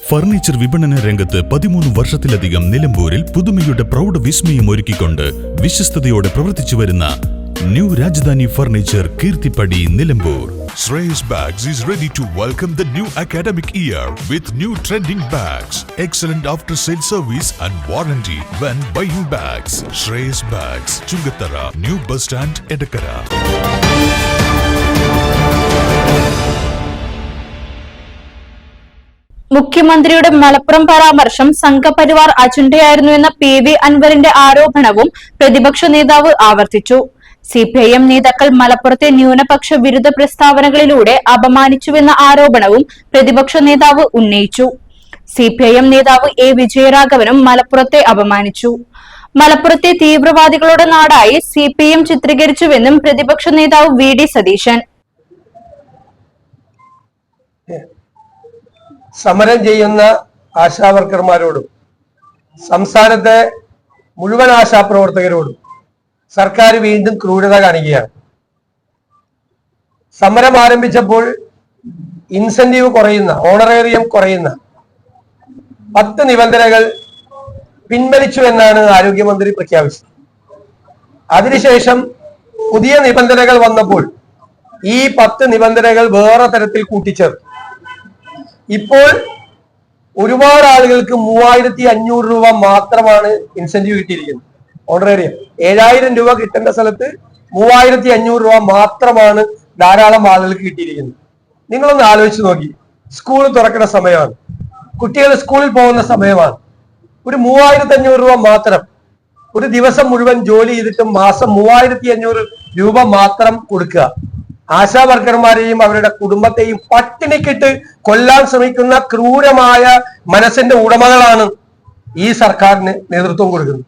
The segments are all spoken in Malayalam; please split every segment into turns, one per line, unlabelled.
ഫർണിച്ചർ വിപണന രംഗത്ത് 13 വർഷത്തിലധികം നിലമ്പൂരിൽ പുതുമയുടെ പ്രൗഢ വിസ്മയം ഒരുക്കിക്കൊണ്ട് വിശ്വസ്തയോടെ പ്രവർത്തിച്ചു വരുന്ന new Rajdhani furniture Keerthippadi Nilambur.
Shreyas Bags is ready to welcome the new academic year with new trending bags, excellent after-sale service and warranty when buying bags. Shreyas Bags, Chungattara, New Bus Stand, Edakkara.
മുഖ്യമന്ത്രിയുടെ മലപ്പുറം പരാമർശം സംഘപരിവാർ അജണ്ടയായിരുന്നുവെന്ന PV അൻവറിന്റെ ആരോപണവും പ്രതിപക്ഷ നേതാവ് ആവർത്തിച്ചു. CPIM നേതാക്കൾ മലപ്പുറത്തെ ന്യൂനപക്ഷ വിരുദ്ധ പ്രസ്താവനകളിലൂടെ അപമാനിച്ചുവെന്ന ആരോപണവും പ്രതിപക്ഷ നേതാവ് ഉന്നയിച്ചു. CPIM നേതാവ് A വിജയരാഘവനും മലപ്പുറത്തെ അപമാനിച്ചു. മലപ്പുറത്തെ തീവ്രവാദികളുടെ നാടായി CPIM ചിത്രീകരിച്ചുവെന്നും പ്രതിപക്ഷ നേതാവ് VD സതീശൻ.
സമരം ചെയ്യുന്ന ആശാവർക്കർമാരോടും സംസ്ഥാനത്തെ മുഴുവൻ ആശാപ്രവർത്തകരോടും സർക്കാർ വീണ്ടും ക്രൂരത കാണിക്കുകയാണ്. സമരം ആരംഭിച്ചപ്പോൾ ഇൻസെന്റീവ് കുറയുന്ന, ഓണറേറിയം കുറയുന്ന 10 നിബന്ധനകൾ പിൻവലിച്ചു എന്നാണ് ആരോഗ്യമന്ത്രി പ്രഖ്യാപിച്ചത്. അതിനുശേഷം പുതിയ നിബന്ധനകൾ വന്നപ്പോൾ ഈ 10 നിബന്ധനകൾ വേറെ തരത്തിൽ കൂട്ടിച്ചേർത്തു. ഇപ്പോൾ ഒരുപാട് ആളുകൾക്ക് 3500 രൂപ മാത്രമാണ് ഇൻസെന്റീവ് കിട്ടിയിരിക്കുന്നത്. ഓണറേറിയം 7000 രൂപ കിട്ടേണ്ട സ്ഥലത്ത് 3500 രൂപ മാത്രമാണ് ധാരാളം ആളുകൾക്ക് കിട്ടിയിരിക്കുന്നത്. നിങ്ങളൊന്ന് ആലോചിച്ച് നോക്കി. സ്കൂൾ തുറക്കുന്ന സമയമാണ്, കുട്ടികൾ സ്കൂളിൽ പോകുന്ന സമയമാണ്. ഒരു 3500 രൂപ മാത്രം, ഒരു ദിവസം മുഴുവൻ ജോലി ചെയ്തിട്ടും മാസം 3500 രൂപ മാത്രം കൊടുക്കുക. ആശാ വർക്കർമാരെയും അവരുടെ കുടുംബത്തെയും പട്ടിണിക്കിട്ട് കൊല്ലാൻ ശ്രമിക്കുന്ന ക്രൂരമായ മനസ്സിന്റെ ഉടമകളാണ് ഈ സർക്കാരിന് നേതൃത്വം കൊടുക്കുന്നത്.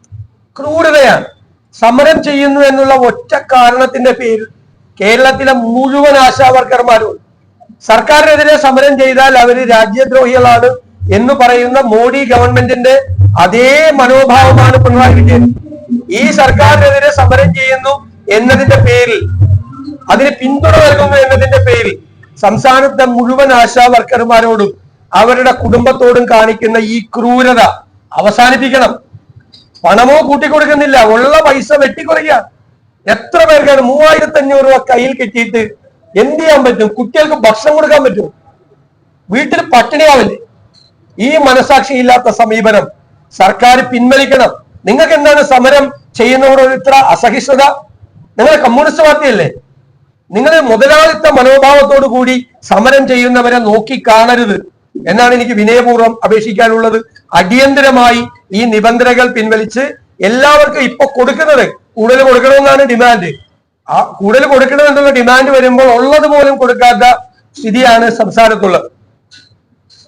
ക്രൂരതയാണ്. സമരം ചെയ്യുന്നു എന്നുള്ള ഒറ്റ കാരണത്തിന്റെ പേരിൽ കേരളത്തിലെ മുഴുവൻ ആശാ വർക്കർമാരും സർക്കാരിനെതിരെ സമരം ചെയ്താൽ അവര് രാജ്യദ്രോഹികളാണ് എന്ന് പറയുന്ന മോഡി ഗവൺമെന്റിന്റെ അതേ മനോഭാവമാണ് പിണറായി വിജയൻ. ഈ സർക്കാരിനെതിരെ സമരം ചെയ്യുന്നു എന്നതിന്റെ പേരിൽ, അതിന് പിന്തുണ നൽകുന്നു എന്നതിന്റെ പേരിൽ സംസ്ഥാനത്തെ മുഴുവൻ ആശാ വർക്കർമാരോടും അവരുടെ കുടുംബത്തോടും കാണിക്കുന്ന ഈ ക്രൂരത അവസാനിപ്പിക്കണം. പണമോ കൂട്ടിക്കൊടുക്കുന്നില്ല, ഉള്ള പൈസ വെട്ടിക്കുറയ്ക്കുക. എത്ര പേർക്കാണ് 3500 രൂപ കയ്യിൽ കിട്ടിയിട്ട് എന്ത് ചെയ്യാൻ പറ്റും? കുട്ടികൾക്ക് ഭക്ഷണം കൊടുക്കാൻ പറ്റും? വീട്ടിൽ പട്ടിണിയാവില്ലേ? ഈ മനസാക്ഷിയില്ലാത്ത സമീപനം സർക്കാർ പിൻവലിക്കണം. നിങ്ങൾക്ക് എന്താണ് സമരം ചെയ്യുന്നവരോട് ഇത്ര അസഹിഷ്ണുത? നിങ്ങൾ കമ്മ്യൂണിസ്റ്റ് പാർട്ടിയല്ലേ? നിങ്ങൾ മുതലാളിത്ത മനോഭാവത്തോടു കൂടി സമരം ചെയ്യുന്നവരെ നോക്കി കാണരുത് എന്നാണ് എനിക്ക് വിനയപൂർവ്വം അപേക്ഷിക്കാനുള്ളത്. അടിയന്തരമായി ഈ നിബന്ധനകൾ പിൻവലിച്ച് എല്ലാവർക്കും ഇപ്പൊ കൊടുക്കുന്നത് കൂടുതൽ കൊടുക്കണമെന്നാണ് ഡിമാൻഡ്. ആ കൂടുതൽ കൊടുക്കണമെന്നുള്ള ഡിമാൻഡ് വരുമ്പോൾ ഉള്ളത് പോലും കൊടുക്കാത്ത സ്ഥിതിയാണ് സംസ്ഥാനത്തുള്ളത്.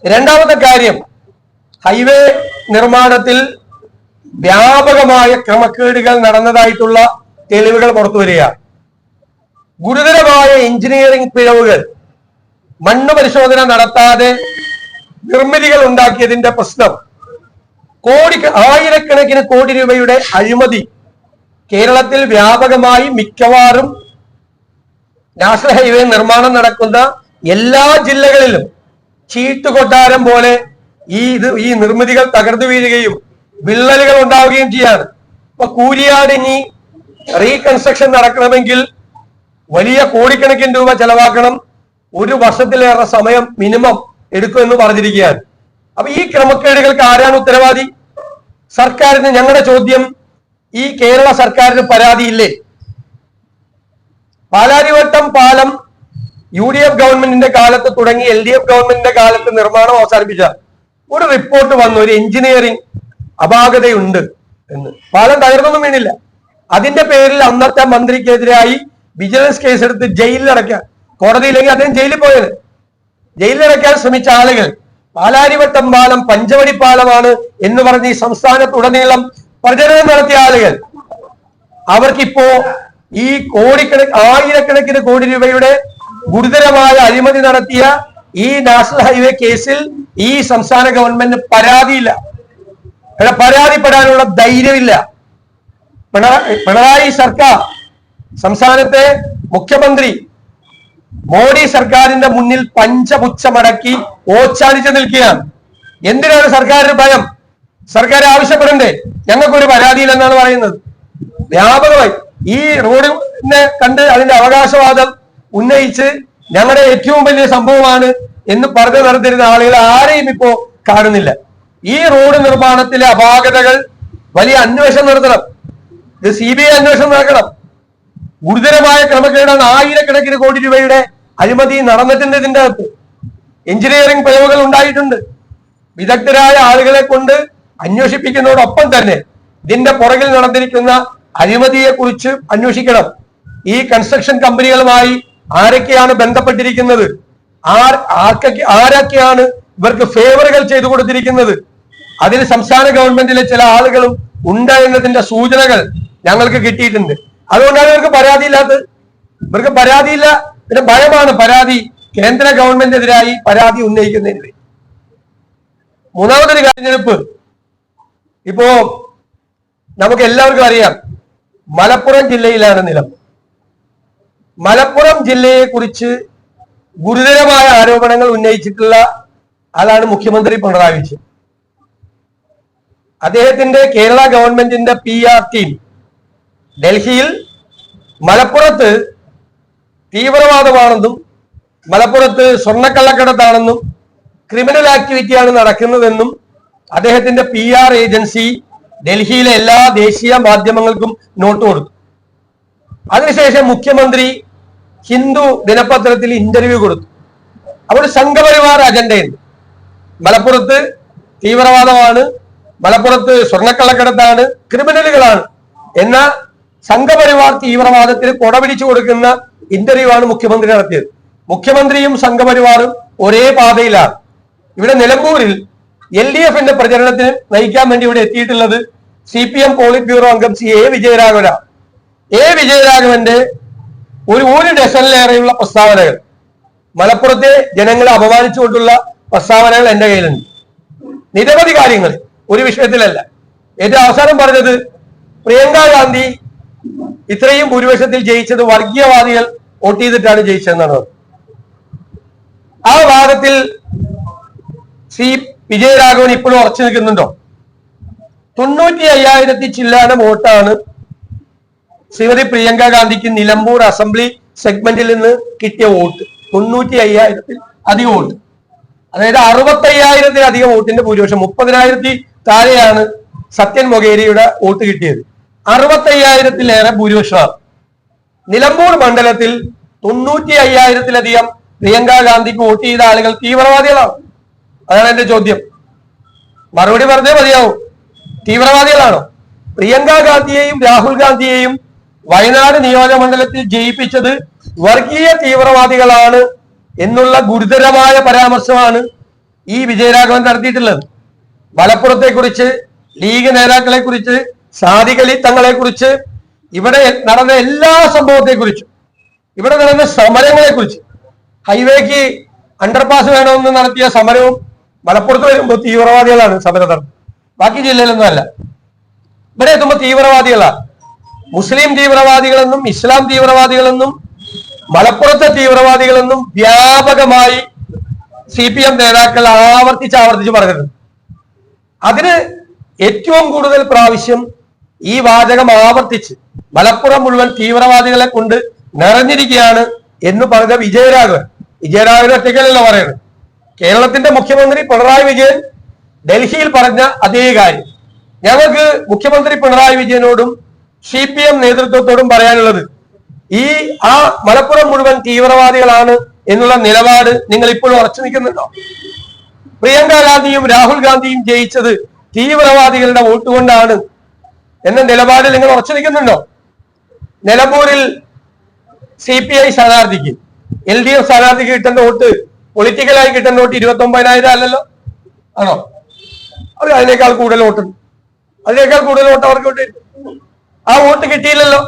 രണ്ടാമത്തെ കാര്യം, ഹൈവേ നിർമ്മാണത്തിൽ വ്യാപകമായ ക്രമക്കേടുകൾ നടന്നതായിട്ടുള്ള തെളിവുകൾ പുറത്തു വരികയാണ്. ഗുരുതരമായ എഞ്ചിനീയറിംഗ് പിഴവുകൾ, മണ്ണ് പരിശോധന നടത്താതെ നിർമ്മിതികൾ ഉണ്ടാക്കിയതിന്റെ പ്രശ്നം, ആയിരക്കണക്കിന് കോടി രൂപയുടെ അഴിമതി കേരളത്തിൽ വ്യാപകമായി മിക്കവാറും നാഷണൽ ഹൈവേ നിർമ്മാണം നടക്കുന്ന എല്ലാ ജില്ലകളിലും ചീട്ടുകൊട്ടാരം പോലെ ഈ നിർമ്മിതികൾ തകർന്നു വീഴുകയും വിള്ളലുകൾ ഉണ്ടാവുകയും ചെയ്യാണ്. ഇപ്പൊ കൂരിയാട് ഇനി റീകൺസ്ട്രക്ഷൻ നടക്കണമെങ്കിൽ വലിയ കോടിക്കണക്കിന് രൂപ ചെലവാക്കണം, 1 വർഷത്തിലേറെ സമയം മിനിമം എടുക്കുമെന്ന് പറഞ്ഞിരിക്കുകയാണ്. അപ്പൊ ഈ ക്രമക്കേടുകൾക്ക് ആരാണ് ഉത്തരവാദി? സർക്കാരിന്. ഞങ്ങളുടെ ചോദ്യം, ഈ കേരള സർക്കാരിന് പരാതിയില്ലേ? പാലാരിവട്ടം പാലം UDF ഗവൺമെന്റിന്റെ കാലത്ത് തുടങ്ങി LDF ഗവൺമെന്റിന്റെ കാലത്ത് നിർമ്മാണം അവസാനിപ്പിച്ച ഒരു റിപ്പോർട്ട് വന്നു, ഒരു എഞ്ചിനീയറിംഗ് അപാകതയുണ്ട് എന്ന്. പാലം തകർന്നൊന്നും വീണില്ല. അതിന്റെ പേരിൽ അന്നത്തെ മന്ത്രിക്കെതിരായി വിജിലൻസ് കേസെടുത്ത് ജയിലിലടയ്ക്കാൻ, കോടതിയില്ലെങ്കിൽ അദ്ദേഹം ജയിലിൽ പോയത്, ജയിലിലടയ്ക്കാൻ ശ്രമിച്ച ആളുകൾ പാലാരിവട്ടം പാലം പഞ്ചവടി പാലമാണ് എന്ന് പറഞ്ഞ് ഈ സംസ്ഥാനത്തുടനീളം പ്രചരണം നടത്തിയ ആളുകൾ, അവർക്കിപ്പോ ഈ ആയിരക്കണക്കിന് കോടി രൂപയുടെ ഗുരുതരമായ അഴിമതി നടത്തിയ ഈ നാഷണൽ ഹൈവേ കേസിൽ ഈ സംസ്ഥാന ഗവൺമെന്റിന് പരാതിയില്ല, പരാതിപ്പെടാനുള്ള ധൈര്യമില്ല. പിണറായി സർക്കാർ, സംസ്ഥാനത്തെ മുഖ്യമന്ത്രി മോഡി സർക്കാരിന്റെ മുന്നിൽ പഞ്ചപുച്ഛമടക്കി ഓച്ചാനിച്ച് നിൽക്കുകയാണ്. എന്തിനാണ് സർക്കാരിന് ഭയം? സർക്കാർ ആവശ്യപ്പെടണ്ടേ? ഞങ്ങൾക്കൊരു പരാതിയില്ലെന്നാണ് പറയുന്നത്. വ്യാപകമായി ഈ റോഡിനെ കണ്ട് അതിന്റെ അവകാശവാദം ഉന്നയിച്ച് ഞങ്ങളുടെ ഏറ്റവും വലിയ സംഭവമാണ് എന്ന് പറഞ്ഞു നടത്തിരുന്ന ആളുകൾ ആരെയും ഇപ്പോ കാണുന്നില്ല. ഈ റോഡ് നിർമ്മാണത്തിലെ അപാകതകൾ വലിയ അന്വേഷണം നടത്തണം. ഇത് CBI അന്വേഷണം നടക്കണം. ഗുരുതരമായ ക്രമക്കേടാണ്. ആയിരക്കണക്കിന് കോടി രൂപയുടെ അഴിമതി നടന്നിട്ടുണ്ട്. ഇതിന്റെ അകത്ത് എഞ്ചിനീയറിംഗ് പിഴവുകൾ ഉണ്ടായിട്ടുണ്ട്. വിദഗ്ധരായ ആളുകളെ കൊണ്ട് അന്വേഷിപ്പിക്കുന്നതോടൊപ്പം തന്നെ ഇതിന്റെ പുറകിൽ നടന്നിരിക്കുന്ന അഴിമതിയെ കുറിച്ച് അന്വേഷിക്കണം. ഈ കൺസ്ട്രക്ഷൻ കമ്പനികളുമായി ആരൊക്കെയാണ് ബന്ധപ്പെട്ടിരിക്കുന്നത്, ആരൊക്കെയാണ് ഇവർക്ക് ഫേവറുകൾ ചെയ്തു കൊടുത്തിരിക്കുന്നത്, അതിൽ സംസ്ഥാന ഗവൺമെന്റിലെ ചില ആളുകളും ഉണ്ട് എന്നതിന്റെ സൂചനകൾ ഞങ്ങൾക്ക് കിട്ടിയിട്ടുണ്ട്. അതുകൊണ്ടാണ് ഇവർക്ക് പരാതിയില്ലാത്തത്. ഇവർക്ക് പരാതിയില്ല, പിന്നെ ഭയമാണ് പരാതി, കേന്ദ്ര ഗവൺമെന്റിനെതിരായി പരാതി ഉന്നയിക്കുന്നതിന്. മൂന്നാമതൊരു തെരഞ്ഞെടുപ്പ്. ഇപ്പോ നമുക്ക് എല്ലാവർക്കും അറിയാം, മലപ്പുറം ജില്ലയിലാണ് നിലം. മലപ്പുറം ജില്ലയെ കുറിച്ച് ഗുരുതരമായ ആരോപണങ്ങൾ ഉന്നയിച്ചിട്ടുള്ള ആളാണ് മുഖ്യമന്ത്രി പിണറായി വിജയൻ. അദ്ദേഹത്തിന്റെ കേരള ഗവൺമെന്റിന്റെ PR ടീം ഡൽഹിയിൽ മലപ്പുറത്ത് തീവ്രവാദമാണെന്നും മലപ്പുറത്ത് സ്വർണ്ണക്കള്ളക്കടത്താണെന്നും ക്രിമിനൽ ആക്ടിവിറ്റിയാണ് നടക്കുന്നതെന്നും അദ്ദേഹത്തിന്റെ PR ഏജൻസി ഡൽഹിയിലെ എല്ലാ ദേശീയ മാധ്യമങ്ങൾക്കും നോട്ട് കൊടുത്തു. അതിനുശേഷം മുഖ്യമന്ത്രി ഹിന്ദു ദിനപത്രത്തിൽ ഇന്റർവ്യൂ കൊടുത്തു. അപ്പോൾ സംഘപരിവാർ അജണ്ടയുണ്ട്. മലപ്പുറത്ത് തീവ്രവാദമാണ്, മലപ്പുറത്ത് സ്വർണ്ണക്കള്ളക്കടത്താണ്, ക്രിമിനലുകളാണ് എന്ന സംഘപരിവാർ തീവ്രവാദത്തിന് കൊടപിടിച്ചു കൊടുക്കുന്ന ഇന്റർവ്യൂ ആണ് മുഖ്യമന്ത്രി നടത്തിയത്. മുഖ്യമന്ത്രിയും സംഘപരിവാറും ഒരേ പാതയിലാണ്. ഇവിടെ നിലമ്പൂരിൽ LDFന്റെ പ്രചരണത്തിന് നയിക്കാൻ വേണ്ടി ഇവിടെ എത്തിയിട്ടുള്ളത് CPM പോളിറ്റ് ബ്യൂറോ അംഗം A. വിജയരാഘവന. A. വിജയരാഘവന്റെ ഒരു ഡസനിലേറെയുള്ള പ്രസ്താവനകൾ, മലപ്പുറത്തെ ജനങ്ങളെ അപമാനിച്ചുകൊണ്ടുള്ള പ്രസ്താവനകൾ എന്റെ കയ്യിലുണ്ട്. നിരവധി കാര്യങ്ങൾ, ഒരു വിഷയത്തിലല്ല. ഏറ്റവും അവസാനം പറഞ്ഞത് പ്രിയങ്ക ഗാന്ധി ഇത്രയും ഭൂരിപക്ഷത്തിൽ ജയിച്ചത് വർഗീയവാദികൾ വോട്ട് ചെയ്തിട്ടാണ് ജയിച്ചതെന്നാണ്. ആ വാദത്തിൽ വിജയരാഘവൻ ഇപ്പോഴും ഉറച്ചു നിൽക്കുന്നുണ്ടോ? 95,000 ചില്ലാന വോട്ടാണ് ശ്രീമതി പ്രിയങ്ക ഗാന്ധിക്ക് നിലമ്പൂർ അസംബ്ലി സെഗ്മെന്റിൽ നിന്ന് കിട്ടിയ വോട്ട്. 95,000 അധികം വോട്ട്, അതായത് 65,000 വോട്ടിന്റെ ഭൂരിപക്ഷം. 30,000 താഴെയാണ് സത്യൻ മൊകേരിയുടെ വോട്ട് കിട്ടിയത്. 65,000 ഭൂരിപക്ഷമാണ്. നിലമ്പൂർ മണ്ഡലത്തിൽ 95,000 പ്രിയങ്ക ഗാന്ധിക്ക് വോട്ട് ചെയ്ത ആളുകൾ തീവ്രവാദികളാണ്. അതാണ് എന്റെ ചോദ്യം. മറുപടി പറഞ്ഞേ മതിയാവും. തീവ്രവാദികളാണോ? പ്രിയങ്ക ഗാന്ധിയെയും രാഹുൽ ഗാന്ധിയെയും വയനാട് നിയോജക മണ്ഡലത്തിൽ ജയിപ്പിച്ചത് വർഗീയ തീവ്രവാദികളാണ് എന്നുള്ള ഗുരുതരമായ പരാമർശമാണ് ഈ വിജയരാഘവൻ നടത്തിയിട്ടുള്ളത്. മലപ്പുറത്തെ കുറിച്ച്, ലീഗ് നേതാക്കളെ കുറിച്ച്, സാദിഖ് അലി തങ്ങളെ കുറിച്ച്, ഇവിടെ നടന്ന എല്ലാ സംഭവത്തെ കുറിച്ചും, ഇവിടെ നടന്ന സമരങ്ങളെ കുറിച്ച്, ഹൈവേക്ക് അണ്ടർപാസ് വേണമെന്ന് നടത്തിയ സമരവും മലപ്പുറത്ത് വരുമ്പോൾ തീവ്രവാദികളാണ് സമരം നടത്തുന്നത്. ബാക്കി ജില്ലയിലൊന്നും അല്ല. ഇവിടെ എത്തുമ്പോൾ തീവ്രവാദികളാണ്. മുസ്ലിം തീവ്രവാദികളെന്നും ഇസ്ലാം തീവ്രവാദികളെന്നും മലപ്പുറത്തെ തീവ്രവാദികളെന്നും വ്യാപകമായി CPM നേതാക്കൾ ആവർത്തിച്ച് പറഞ്ഞിട്ടുണ്ട്. അതിന് ഏറ്റവും കൂടുതൽ പ്രാവശ്യം ഈ വാചകം ആവർത്തിച്ച് മലപ്പുറം മുഴുവൻ തീവ്രവാദികളെ കൊണ്ട് നിറഞ്ഞിരിക്കുകയാണ് എന്ന് പറഞ്ഞ വിജയരാഘവൻ ഒറ്റയ്ക്കല്ലല്ലോ പറയുന്നത്. കേരളത്തിന്റെ മുഖ്യമന്ത്രി പിണറായി വിജയൻ ഡൽഹിയിൽ പറഞ്ഞ അതേ കാര്യം. ഞങ്ങൾക്ക് മുഖ്യമന്ത്രി പിണറായി വിജയനോടും CPM നേതൃത്വത്തോടും പറയാനുള്ളത്, ആ മലപ്പുറം മുഴുവൻ തീവ്രവാദികളാണ് എന്നുള്ള നിലപാട് നിങ്ങൾ ഇപ്പോഴും ഉറച്ചു നിൽക്കുന്നുണ്ടോ? പ്രിയങ്ക ഗാന്ധിയും രാഹുൽ ഗാന്ധിയും ജയിച്ചത് തീവ്രവാദികളുടെ വോട്ട് കൊണ്ടാണ് എന്ന നിലപാടിൽ നിങ്ങൾ ഉറച്ചു നിൽക്കുന്നുണ്ടോ? നിലമ്പൂരിൽ CPI സ്ഥാനാർത്ഥിക്ക്, LDF സ്ഥാനാർത്ഥിക്ക് കിട്ടേണ്ട വോട്ട്, പൊളിറ്റിക്കലായി കിട്ടേണ്ട വോട്ട് 29,000 അല്ലല്ലോ, ആണോ? അത് അതിനേക്കാൾ കൂടുതൽ വോട്ടുണ്ട്. അതിനേക്കാൾ കൂടുതൽ വോട്ട് അവർക്ക് കിട്ടി. ആ വോട്ട് കിട്ടിയില്ലല്ലോ.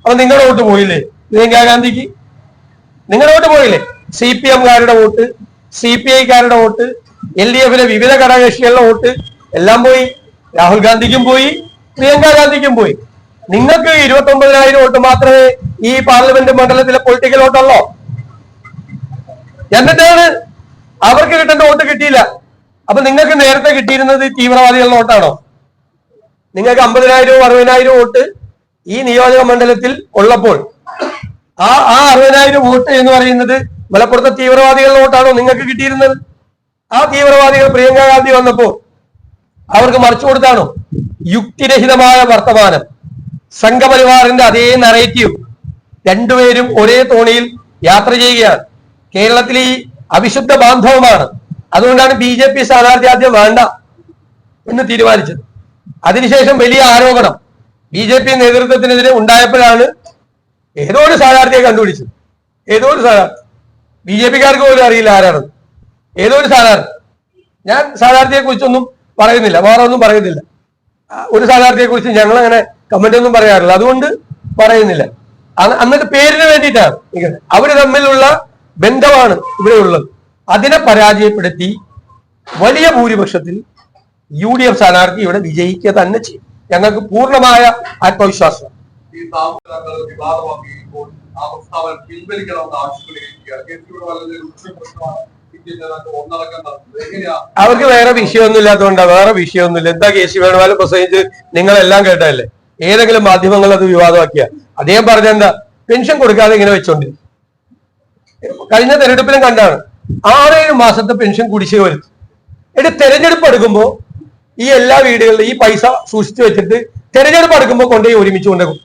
അപ്പൊ നിങ്ങളുടെ വോട്ട് പോയില്ലേ? പ്രിയങ്ക ഗാന്ധിക്ക് നിങ്ങളുടെ വോട്ട് പോയില്ലേ? CPM-കാരുടെ വോട്ട്, CPI-കാരുടെ വോട്ട്, LDF-ലെ വിവിധ ഘടകകക്ഷികളുടെ വോട്ട് എല്ലാം പോയി. രാഹുൽ ഗാന്ധിക്കും പോയി, പ്രിയങ്ക ഗാന്ധിക്കും പോയി. നിങ്ങൾക്ക് 29,000 വോട്ട് മാത്രമേ ഈ പാർലമെന്റ് മണ്ഡലത്തിലെ പൊളിറ്റിക്കൽ വോട്ടുള്ളോ? എന്നിട്ടാണ് അവർക്ക് കിട്ടേണ്ട വോട്ട് കിട്ടിയില്ല. അപ്പൊ നിങ്ങൾക്ക് നേരത്തെ കിട്ടിയിരുന്നത് തീവ്രവാദികളുടെ വോട്ടാണോ? നിങ്ങൾക്ക് 50,000 60,000 വോട്ട് ഈ നിയോജക മണ്ഡലത്തിൽ ഉള്ളപ്പോൾ ആ 60,000 വോട്ട് എന്ന് പറയുന്നത് മലപ്പുറത്തെ തീവ്രവാദികളുടെ വോട്ടാണോ നിങ്ങൾക്ക് കിട്ടിയിരുന്നത്? ആ തീവ്രവാദികൾ പ്രിയങ്ക ഗാന്ധി വന്നപ്പോ അവർക്ക് മറിച്ചു കൊടുത്താണോ? യുക്തിരഹിതമായ വർത്തമാനം, സംഘപരിവാറിന്റെ അതേ നറേറ്റീവ്, രണ്ടുപേരും ഒരേ തോണിയിൽ യാത്ര ചെയ്യുകയാണ്. കേരളത്തിൽ ഈ അവിശുദ്ധ ബാന്ധവമാണ്. അതുകൊണ്ടാണ് BJP സ്ഥാനാർത്ഥി ആദ്യം വേണ്ട എന്ന് തീരുമാനിച്ചത്. അതിനുശേഷം വലിയ ആരോപണം BJP നേതൃത്വത്തിനെതിരെ ഉണ്ടായപ്പോഴാണ് ഏതോ ഒരു സ്ഥാനാർത്ഥിയെ കണ്ടുപിടിച്ചത്. ഏതോ ഒരു സ്ഥാനാർത്ഥി, BJP-കാർക്ക് പോലും അറിയില്ല ആരാണെന്ന്. ഏതോ ഒരു സ്ഥാനാർത്ഥി. ഞാൻ സ്ഥാനാർത്ഥിയെ കുറിച്ചൊന്നും പറയുന്നില്ല, വേറെ ഒന്നും പറയുന്നില്ല. ഒരു സ്ഥാനാർത്ഥിയെ കുറിച്ച് ഞങ്ങൾ അങ്ങനെ കമന്റ് ഒന്നും പറയാറില്ല, അതുകൊണ്ട് പറയുന്നില്ല. എന്നിട്ട് പേരിന് വേണ്ടിയിട്ടാണ് അവര് തമ്മിലുള്ള ബന്ധമാണ് ഇവിടെ ഉള്ളത്. അതിനെ പരാജയപ്പെടുത്തി വലിയ ഭൂരിപക്ഷത്തിൽ UDF സ്ഥാനാർത്ഥി ഇവിടെ വിജയിക്കുക തന്നെ ചെയ്യും. ഞങ്ങൾക്ക് പൂർണ്ണമായ ആത്മവിശ്വാസം. അവർക്ക് വേറെ വിഷയമൊന്നും ഇല്ലാത്തതുകൊണ്ടാണ്. വേറെ വിഷയമൊന്നുമില്ല. എന്താ കേസി വേണുഗോപാൽ പ്രസംഗിച്ച് നിങ്ങളെല്ലാം കേട്ടതല്ലേ? ഏതെങ്കിലും മാധ്യമങ്ങൾ അത് വിവാദമാക്കിയ അദ്ദേഹം പറഞ്ഞെന്താ, പെൻഷൻ കൊടുക്കാതെ ഇങ്ങനെ വെച്ചോണ്ട് കഴിഞ്ഞ തെരഞ്ഞെടുപ്പിലും കണ്ടാണ് 6-7 മാസത്തെ പെൻഷൻ കുടിശ്ശിക വരും. എന്നിട്ട് തെരഞ്ഞെടുപ്പ് എടുക്കുമ്പോ ഈ എല്ലാ വീടുകളിലും ഈ പൈസ സൂക്ഷിച്ചു വെച്ചിട്ട് തെരഞ്ഞെടുപ്പ് എടുക്കുമ്പോൾ കൊണ്ടുപോയി ഒരുമിച്ച് കൊണ്ടുപോകും.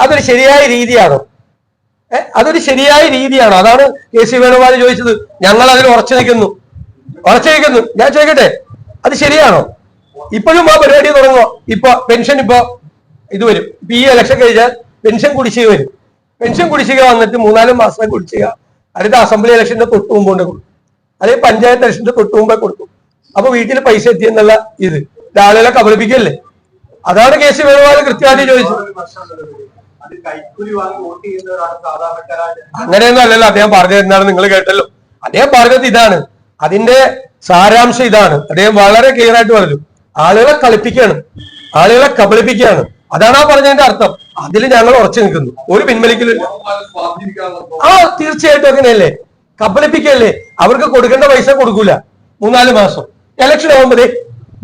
അതൊരു ശരിയായ രീതിയാണോ? അതൊരു ശരിയായ രീതിയാണോ? അതാണ് കേസി വേണുഗോപാൽ ചോദിച്ചത്. ഞങ്ങൾ അതിൽ ഉറച്ചു നിൽക്കുന്നു. ഞാൻ ചോദിക്കട്ടെ, അത് ശരിയാണോ? ഇപ്പോഴും ആ പരിപാടി തുടങ്ങുക. ഇപ്പൊ പെൻഷൻ ഇത് വരും. ഈ ഇലക്ഷൻ കഴിഞ്ഞാൽ പെൻഷൻ കുടിശ്ശിക വരും. പെൻഷൻ കുടിശ്ശിക വന്നിട്ട് 3-4 മാസം കുടിശ്ശിക അടുത്ത അസംബ്ലി ഇലക്ഷന്റെ തൊട്ട് മുമ്പ് കൊണ്ട് കൊടുക്കും, അല്ലെങ്കിൽ പഞ്ചായത്ത് ഇലക്ഷന്റെ തൊട്ട് മുമ്പേ കൊടുക്കും. അപ്പൊ വീട്ടിൽ പൈസ എത്തിയെന്നുള്ള ഇത് ആളുകളെ കബളിപ്പിക്കല്ലേ? അതാണ് കേസി വേണുഗോപാൽ കൃത്യമായിട്ട് ചോദിച്ചത്. അങ്ങനെയൊന്നും അല്ലല്ലോ അദ്ദേഹം പറഞ്ഞത്. എന്താണ് നിങ്ങൾ കേട്ടല്ലോ? അദ്ദേഹം പറഞ്ഞത് ഇതാണ്, അതിന്റെ സാരാംശം ഇതാണ്. അദ്ദേഹം വളരെ ക്ലിയർ ആയിട്ട് പറഞ്ഞു, ആളുകളെ കളിപ്പിക്കുകയാണ്, ആളുകളെ കബളിപ്പിക്കുകയാണ്. അതാണ് ആ പറഞ്ഞതിന്റെ അർത്ഥം. അതിൽ ഞങ്ങൾ ഉറച്ചു നിൽക്കുന്നു, ഒരു പിൻവലിക്കലില്ല. തീർച്ചയായിട്ടും അങ്ങനെയല്ലേ, കബളിപ്പിക്കല്ലേ? അവർക്ക് കൊടുക്കേണ്ട പൈസ കൊടുക്കൂല 3-4 മാസം. ഇലക്ഷൻ ആകുമ്പോഴേ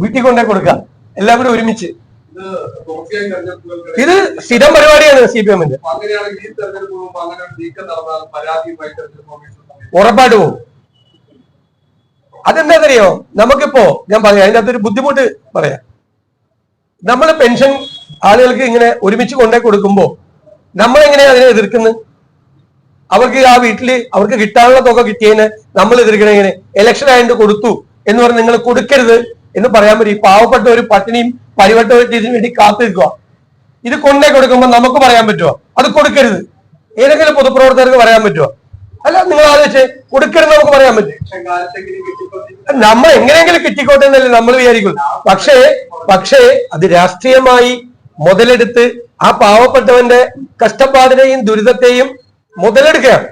വീട്ടിൽ കൊണ്ടേ കൊടുക്കാം എല്ലാവരും ഒരുമിച്ച്. ഇത് സ്ഥിരം പരിപാടിയാണ് CPM-ന്റെ. ഉറപ്പായിട്ട് പോകും. അതെന്താണെന്നറിയോ? നമുക്കിപ്പോ ഞാൻ പറയാം, അതിന്റെ അകത്തൊരു ബുദ്ധിമുട്ട് പറയാം. നമ്മൾ പെൻഷൻ ആളുകൾക്ക് ഇങ്ങനെ ഒരുമിച്ച് കൊണ്ടേ കൊടുക്കുമ്പോ നമ്മളെങ്ങനെയാ അതിനെ എതിർക്കുന്നത്? അവർക്ക് ആ വീട്ടില് അവർക്ക് കിട്ടാനുള്ള തുക കിട്ടിയതിന് നമ്മൾ എതിർക്കണ എങ്ങനെ? ഇലക്ഷൻ ആയതുകൊണ്ട് കൊടുത്തു എന്ന് പറഞ്ഞ് നിങ്ങൾ കൊടുക്കരുത് എന്ന് പറയാൻ പറ്റും. പാവപ്പെട്ട ഒരു പട്ടിണിയും പരിവട്ടവും ഇതിനു വേണ്ടി കാത്തു നിൽക്കുക. ഇത് കൊണ്ടേ കൊടുക്കുമ്പോൾ നമുക്ക് പറയാൻ പറ്റുമോ അത് കൊടുക്കരുത്? ഏതെങ്കിലും പൊതുപ്രവർത്തകർക്ക് പറയാൻ പറ്റുമോ? അല്ല, നിങ്ങൾ ആലോചിച്ച് കൊടുക്കരുത് നമുക്ക് പറയാൻ പറ്റും. നമ്മൾ എങ്ങനെയെങ്കിലും കിട്ടിക്കോട്ടെ എന്നല്ലേ നമ്മൾ വിചാരിക്കും. പക്ഷേ അത് രാഷ്ട്രീയമായി മുതലെടുത്ത് ആ പാവപ്പെട്ടവന്റെ കഷ്ടപ്പാടിനെയും ദുരിതത്തെയും മുതലെടുക്കുകയാണ്.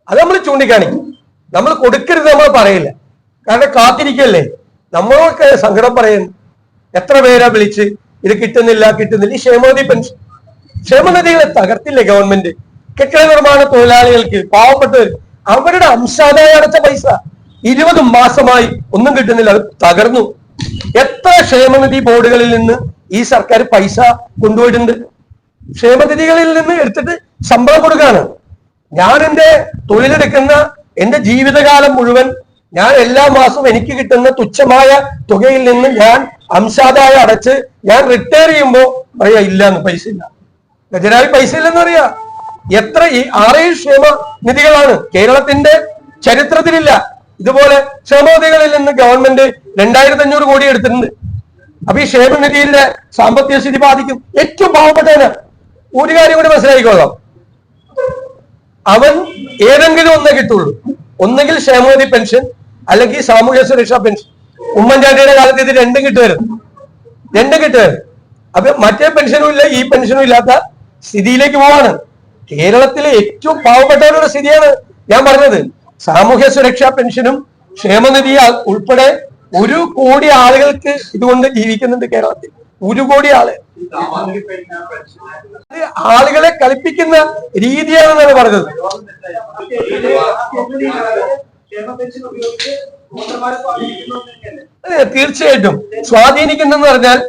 അത് നമ്മൾ ചൂണ്ടിക്കാണിക്കും. നമ്മൾ കൊടുക്കരുത് നമ്മൾ പറയില്ല, കാരണം കാത്തിരിക്കല്ലേ. നമ്മളൊക്കെ സങ്കടം പറയുന്നു. എത്ര പേരാ വിളിച്ച് ഇത് കിട്ടുന്നില്ല. ഈ ക്ഷേമനിധി പെൻഷൻ, ക്ഷേമനിധികളെ തകർത്തില്ലേ ഗവൺമെന്റ്? കെട്ടിട നിർമ്മാണ തൊഴിലാളികൾക്ക്, പാവപ്പെട്ടവർ, അവരുടെ അംശാദായം അടച്ച പൈസ 20 മാസമായി ഒന്നും കിട്ടുന്നില്ല, അത് തകർന്നു. എത്ര ക്ഷേമനിധി ബോർഡുകളിൽ നിന്ന് ഈ സർക്കാർ പൈസ കൊണ്ടുപോയിട്ടുണ്ട്? ക്ഷേമനിധികളിൽ നിന്ന് എടുത്തിട്ട് ശമ്പളം കൊടുക്കാണ്. ഞാൻ എന്റെ തൊഴിലെടുക്കുന്ന എന്റെ ജീവിതകാലം മുഴുവൻ ഞാൻ എല്ലാ മാസവും എനിക്ക് കിട്ടുന്ന തുച്ഛമായ തുകയിൽ നിന്ന് ഞാൻ അംശാദായം അടച്ച് ഞാൻ റിട്ടയർ ചെയ്യുമ്പോ പറയാ ഇല്ലാന്ന്, പൈസ ഇല്ല, ഖജനാവിൽ പൈസ ഇല്ലെന്ന് പറയാ. എത്ര ഈ 6 ക്ഷേമ നിധികളാണ് കേരളത്തിന്റെ ചരിത്രത്തിലില്ല. ഇതുപോലെ ക്ഷേമനിധികളിൽ നിന്ന് ഗവൺമെന്റ് 2500 കോടി എടുത്തിട്ടുണ്ട്. അപ്പൊ ഈ ക്ഷേമനിധിയുടെ സാമ്പത്തിക സ്ഥിതി ബാധിക്കും. ഏറ്റവും പാവപ്പെട്ടവന് ഒരു കാര്യം കൂടി മനസ്സിലാക്കിക്കൊള്ളാം, അവൻ ഏതെങ്കിലും ഒന്നേ കിട്ടുള്ളൂ. ഒന്നെങ്കിൽ ക്ഷേമനിധി പെൻഷൻ, അല്ലെങ്കിൽ സാമൂഹ്യ സുരക്ഷാ പെൻഷൻ. ഉമ്മൻചാണ്ടിയുടെ കാലത്ത് ഇത് രണ്ടും കിട്ടുമായിരുന്നു. അപ്പൊ മറ്റേ പെൻഷനും ഇല്ല, ഈ പെൻഷനും ഇല്ലാത്ത സ്ഥിതിയിലേക്ക് പോവാണ്. കേരളത്തിലെ ഏറ്റവും പാവപ്പെട്ടവരുടെ സ്ഥിതിയാണ് ഞാൻ പറഞ്ഞത്. സാമൂഹ്യ സുരക്ഷാ പെൻഷനും ക്ഷേമനിധി ഉൾപ്പെടെ 1 കോടി ആളുകൾക്ക് ഇതുകൊണ്ട് ജീവിക്കുന്നുണ്ട് കേരളത്തിൽ. 1 കോടി ആള്. ആളുകളെ കളിപ്പിക്കുന്ന രീതിയാണെന്നാണ് പറഞ്ഞത്. തീർച്ചയായിട്ടും സ്വാധീനിക്കുന്നെന്ന് പറഞ്ഞാൽ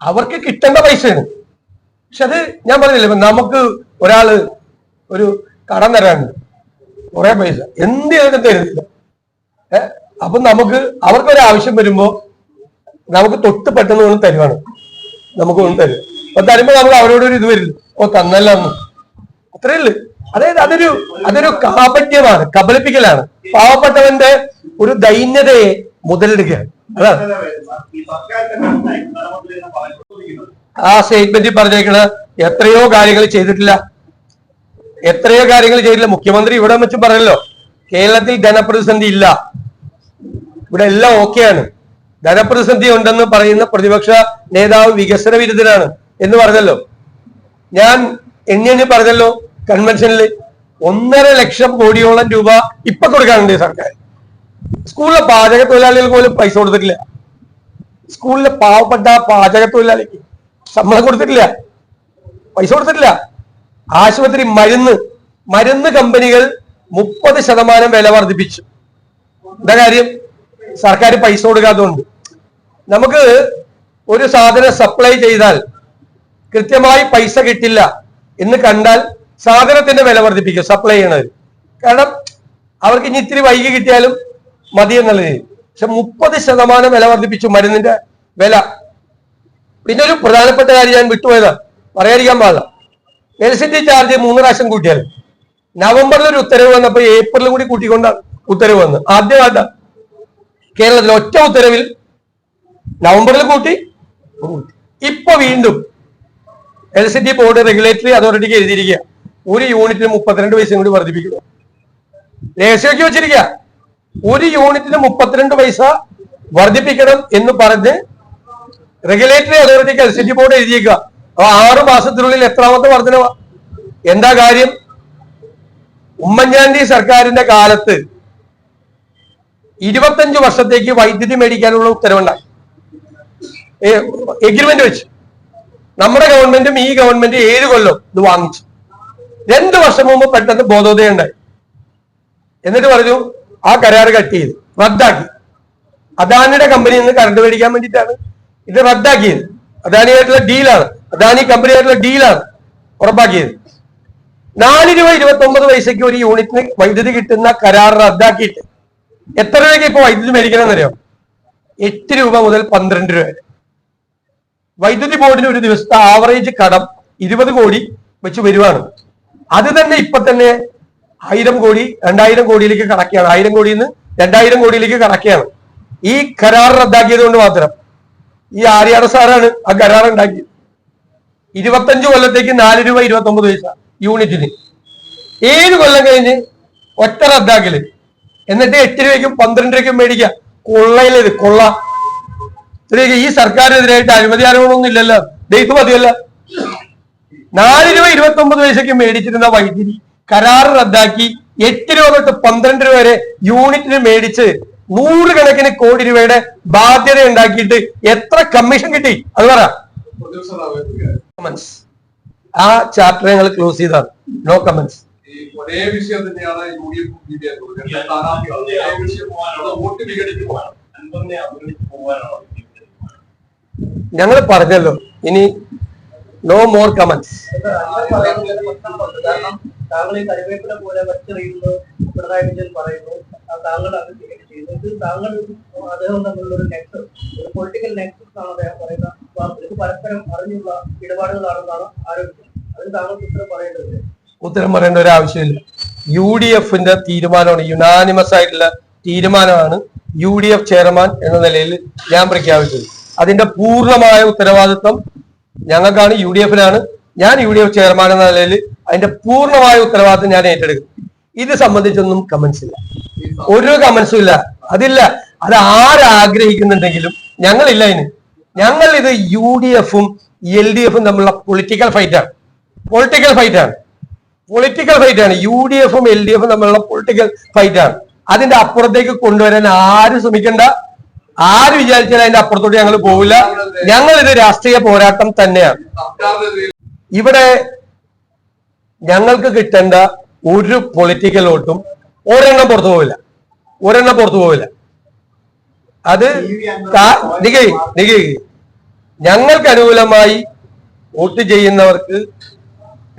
അവർക്ക് കിട്ടേണ്ട പൈസയാണ്. പക്ഷെ അത് ഞാൻ പറഞ്ഞില്ലേ, നമുക്ക് ഒരാള് ഒരു കടം തരാനുണ്ട്, കുറെ പൈസ എന്ത് ചെയ്തിട്ടും തരുന്നില്ല. അപ്പൊ അവർക്കൊരു ആവശ്യം വരുമ്പോ നമുക്ക് തൊട്ട് പെട്ടെന്ന് ഒന്ന് തരുവാണ്, നമുക്ക് ഒന്ന് തരും. അപ്പൊ തരുമ്പോ നമുക്ക് അവരോടൊരു ഇത് വരില്ല, ഓ തന്നല്ല എന്ന്, അത്രേ ഉള്ളു. അതായത് അതൊരു കാപട്യമാണ്, കബളിപ്പിക്കലാണ്, പാവപ്പെട്ടവന്റെ ഒരു ദൈന്യതയെ മുതലെടുക്കുകയാണ്. അതാണ് ആ സ്റ്റേറ്റ്മെന്റിൽ പറഞ്ഞേക്കണ. എത്രയോ കാര്യങ്ങൾ ചെയ്തിട്ടില്ല. മുഖ്യമന്ത്രി ഇവിടെ വെച്ച് പറയല്ലോ, കേരളത്തിൽ ധനപ്രതിസന്ധി ഇല്ല, ഇവിടെ എല്ലാം ഓക്കെയാണ്. ധനപ്രതിസന്ധി ഉണ്ടെന്ന് പറയുന്ന പ്രതിപക്ഷ നേതാവ് വികസന വിരുദ്ധനാണ് എന്ന് പറഞ്ഞല്ലോ. ഞാൻ എണ്ണി പറഞ്ഞല്ലോ കൺവെൻഷനിൽ 1.5 ലക്ഷം കോടിയോളം രൂപ ഇപ്പൊ കൊടുക്കാനുണ്ട് സർക്കാർ. സ്കൂളിലെ പാചക തൊഴിലാളികൾക്ക് പോലും പൈസ കൊടുത്തിട്ടില്ല. സ്കൂളിലെ പാവപ്പെട്ട പാചക തൊഴിലാളിക്ക് ശമ്പളം കൊടുത്തിട്ടില്ല, പൈസ കൊടുത്തിട്ടില്ല. ആശുപത്രി മരുന്ന് കമ്പനികൾ 30% വില വർദ്ധിപ്പിച്ചു. എന്താ കാര്യം? സർക്കാർ പൈസ കൊടുക്കാത്തതുകൊണ്ട്. നമുക്ക് ഒരു സാധനം സപ്ലൈ ചെയ്താൽ കൃത്യമായി പൈസ കിട്ടില്ല എന്ന് കണ്ടാൽ സാധനത്തിന്റെ വില വർദ്ധിപ്പിക്കും സപ്ലൈ ചെയ്യണത്. കാരണം അവർക്ക് ഇനി ഇത്തിരി വൈകി കിട്ടിയാലും മതി എന്നുള്ള രീതി. പക്ഷെ 30% വില വർദ്ധിപ്പിച്ചു മരുന്നിന്റെ വില. പിന്നെ ഒരു പ്രധാനപ്പെട്ട കാര്യം ഞാൻ വിട്ടുപോയതാ, പറയാതിരിക്കാൻ പാടില്ല. എലക്ട്രിസിറ്റി ചാർജ് 3 പ്രാവശ്യം കൂട്ടിയാൽ നവംബറിൽ ഒരു ഉത്തരവ് വന്നപ്പോൾ ഏപ്രിൽ കൂടി കൂട്ടിക്കൊണ്ടാണ് ഉത്തരവ് വന്ന്. ആദ്യമായിട്ടാ കേരളത്തിൽ ഒറ്റ ഉത്തരവിൽ നവംബറിൽ കൂട്ടി. ഇപ്പൊ വീണ്ടും എലക്ട്രിസിറ്റി ബോർഡ് റെഗുലേറ്ററി അതോറിറ്റിക്ക് എഴുതിയിരിക്കുക, ഒരു യൂണിറ്റിന് 32 പൈസയും കൂടി വർദ്ധിപ്പിക്കുക. രഹസ്യമാക്കി വെച്ചിരിക്കുക, ഒരു യൂണിറ്റിന് 32 പൈസ വർദ്ധിപ്പിക്കണം എന്ന് പറഞ്ഞ് റെഗുലേറ്ററി അതോറിറ്റിക്ക് എലക്ട്രിസിറ്റി ബോർഡ് എഴുതിയേക്കുക. അപ്പൊ 6 മാസത്തിനുള്ളിൽ എത്രാമത്തെ വർധനവ? എന്താ കാര്യം? ഉമ്മൻചാണ്ടി സർക്കാരിന്റെ കാലത്ത് 25 വർഷത്തേക്ക് വൈദ്യുതി മേടിക്കാനുള്ള ഉത്തരവുണ്ടായി, എഗ്രിമെന്റ് വെച്ച്. നമ്മുടെ ഗവൺമെന്റും ഈ ഗവൺമെന്റ് 7 കൊല്ലം ഇത് വാങ്ങിച്ചു. 2 വർഷം മുമ്പ് പെട്ടെന്ന് ബോധോദയം ഉണ്ടായി. എന്നിട്ട് പറഞ്ഞു ആ കരാർ കട്ട് ചെയ്ത് റദ്ദാക്കി. അദാനിയുടെ കമ്പനിയിൽ നിന്ന് കറണ്ട് മേടിക്കാൻ വേണ്ടിയിട്ടാണ് ഇത് റദ്ദാക്കിയത്. അദാനിയായിട്ടുള്ള ഡീലാണ്, അദാനി കമ്പനിയായിട്ടുള്ള ഡീലാണ് ഉറപ്പാക്കിയത്. 4 രൂപ 29 ഒരു യൂണിറ്റിന് വൈദ്യുതി കിട്ടുന്ന കരാർ റദ്ദാക്കിയിട്ട് എത്ര രൂപയ്ക്ക് ഇപ്പൊ വൈദ്യുതി മേടിക്കണം എന്നറിയാം? 8 രൂപ മുതൽ 12 രൂപ വരെ. വൈദ്യുതി ബോർഡിന് ഒരു ദിവസത്തെ ആവറേജ് കടം 20 കോടി വെച്ച് വരുവാണ്. അത് തന്നെ ഇപ്പൊ തന്നെ 1000 കോടി 2000 കോടിയിലേക്ക് കടക്കുകയാണ്. 1000 കോടിയിൽ നിന്ന് 2000 കോടിയിലേക്ക് കടക്കുകയാണ്. ഈ കരാർ റദ്ദാക്കിയത് കൊണ്ട് മാത്രം. ഈ ആര്യാട സാറാണ് ആ കരാർ ഉണ്ടാക്കിയത്. 25 കൊല്ലത്തേക്ക് 4 രൂപ 29 പൈസ യൂണിറ്റിന്. 7 കൊല്ലം കഴിഞ്ഞ് ഒറ്റ റദ്ദാക്കല്. എന്നിട്ട് 8 രൂപയ്ക്കും 12 രൂപയ്ക്കും മേടിക്കുക. കൊള്ളയിലേത് കൊള്ള. ഈ സർക്കാരിനെതിരായിട്ട് അഴിമതി ആരോപണമൊന്നും ഇല്ലല്ലോ, ഇത് മതിയല്ല. 4 രൂപ 29 പൈസയ്ക്ക് മേടിച്ചിരുന്ന വൈദ്യുതി കരാർ റദ്ദാക്കി 8 രൂപ തൊട്ട് 12 രൂപ വരെ യൂണിറ്റിന് മേടിച്ച് 100 കണക്കിന് കോടി രൂപയുടെ ബാധ്യത ഉണ്ടാക്കിയിട്ട് എത്ര കമ്മീഷൻ കിട്ടി അത് പറ. ആ ചാപ്റ്റർ ഞങ്ങൾ ക്ലോസ് ചെയ്താണ്. No comments.
ഒരേ വിഷയം തന്നെയാണ്
ഞങ്ങൾ പറഞ്ഞല്ലോ, ഇനി നോ മോർ കമന്റ്സ്.
താങ്കൾ ഈ കരിവേപ്പില പോലെ വലിച്ചെറിയുന്നു പിണറായി വിജയൻ പറയുന്നു, താങ്കൾ അത് ചെയ്യുന്നത് താങ്കൾ അദ്ദേഹം തമ്മിലുള്ള ഒരു നെക്സസ്, ഒരു പൊളിറ്റിക്കൽ നെക്സസ് ആണ് അദ്ദേഹം പറയുന്നത്. ഇത് പരസ്പരം അറിഞ്ഞുള്ള ഇടപാടുകളാണെന്നാണ് ആരോപിച്ചത്. അതിന് താങ്കൾക്ക് ഉത്തരം
പറയേണ്ട ഒരു ആവശ്യമില്ല. UDF തീരുമാനമാണ്, യുനാനിമസ് ആയിട്ടുള്ള തീരുമാനമാണ് UDF ചെയർമാൻ എന്ന നിലയിൽ ഞാൻ പ്രഖ്യാപിച്ചത്. അതിന്റെ പൂർണ്ണമായ ഉത്തരവാദിത്വം ഞങ്ങൾക്കാണ്, UDF-നാണ്. ഞാൻ UDF ചെയർമാൻ എന്ന നിലയിൽ അതിന്റെ പൂർണ്ണമായ ഉത്തരവാദിത്വം ഞാൻ ഏറ്റെടുക്കും. ഇത് സംബന്ധിച്ചൊന്നും കമന്റ്സ് ഇല്ല, ഒരു കമന്റ്സും ഇല്ല, അതില്ല. അത് ആരാഗ്രഹിക്കുന്നുണ്ടെങ്കിലും ഞങ്ങളില്ല അതിന്. ഞങ്ങൾ ഇത് UDF-ഉം LDF-ഉം തമ്മിലുള്ള പൊളിറ്റിക്കൽ ഫൈറ്റാണ്. UDF-ഉം LDF-ഉം തമ്മിലുള്ള പൊളിറ്റിക്കൽ ഫൈറ്റാണ്. അതിന്റെ അപ്പുറത്തേക്ക് കൊണ്ടുവരാൻ ആരും ശ്രമിക്കണ്ട. ആര് വിചാരിച്ചാലും അതിന്റെ അപ്പുറത്തോട്ട് ഞങ്ങൾ പോവില്ല. ഞങ്ങൾ ഇത് രാഷ്ട്രീയ പോരാട്ടം തന്നെയാണ്. ഇവിടെ ഞങ്ങൾക്ക് കിട്ടേണ്ട ഒരു പൊളിറ്റിക്കൽ വോട്ടും ഒരെണ്ണം പുറത്തു പോവില്ല. അത് ഞങ്ങൾക്ക് അനുകൂലമായി വോട്ട് ചെയ്യുന്നവർക്ക്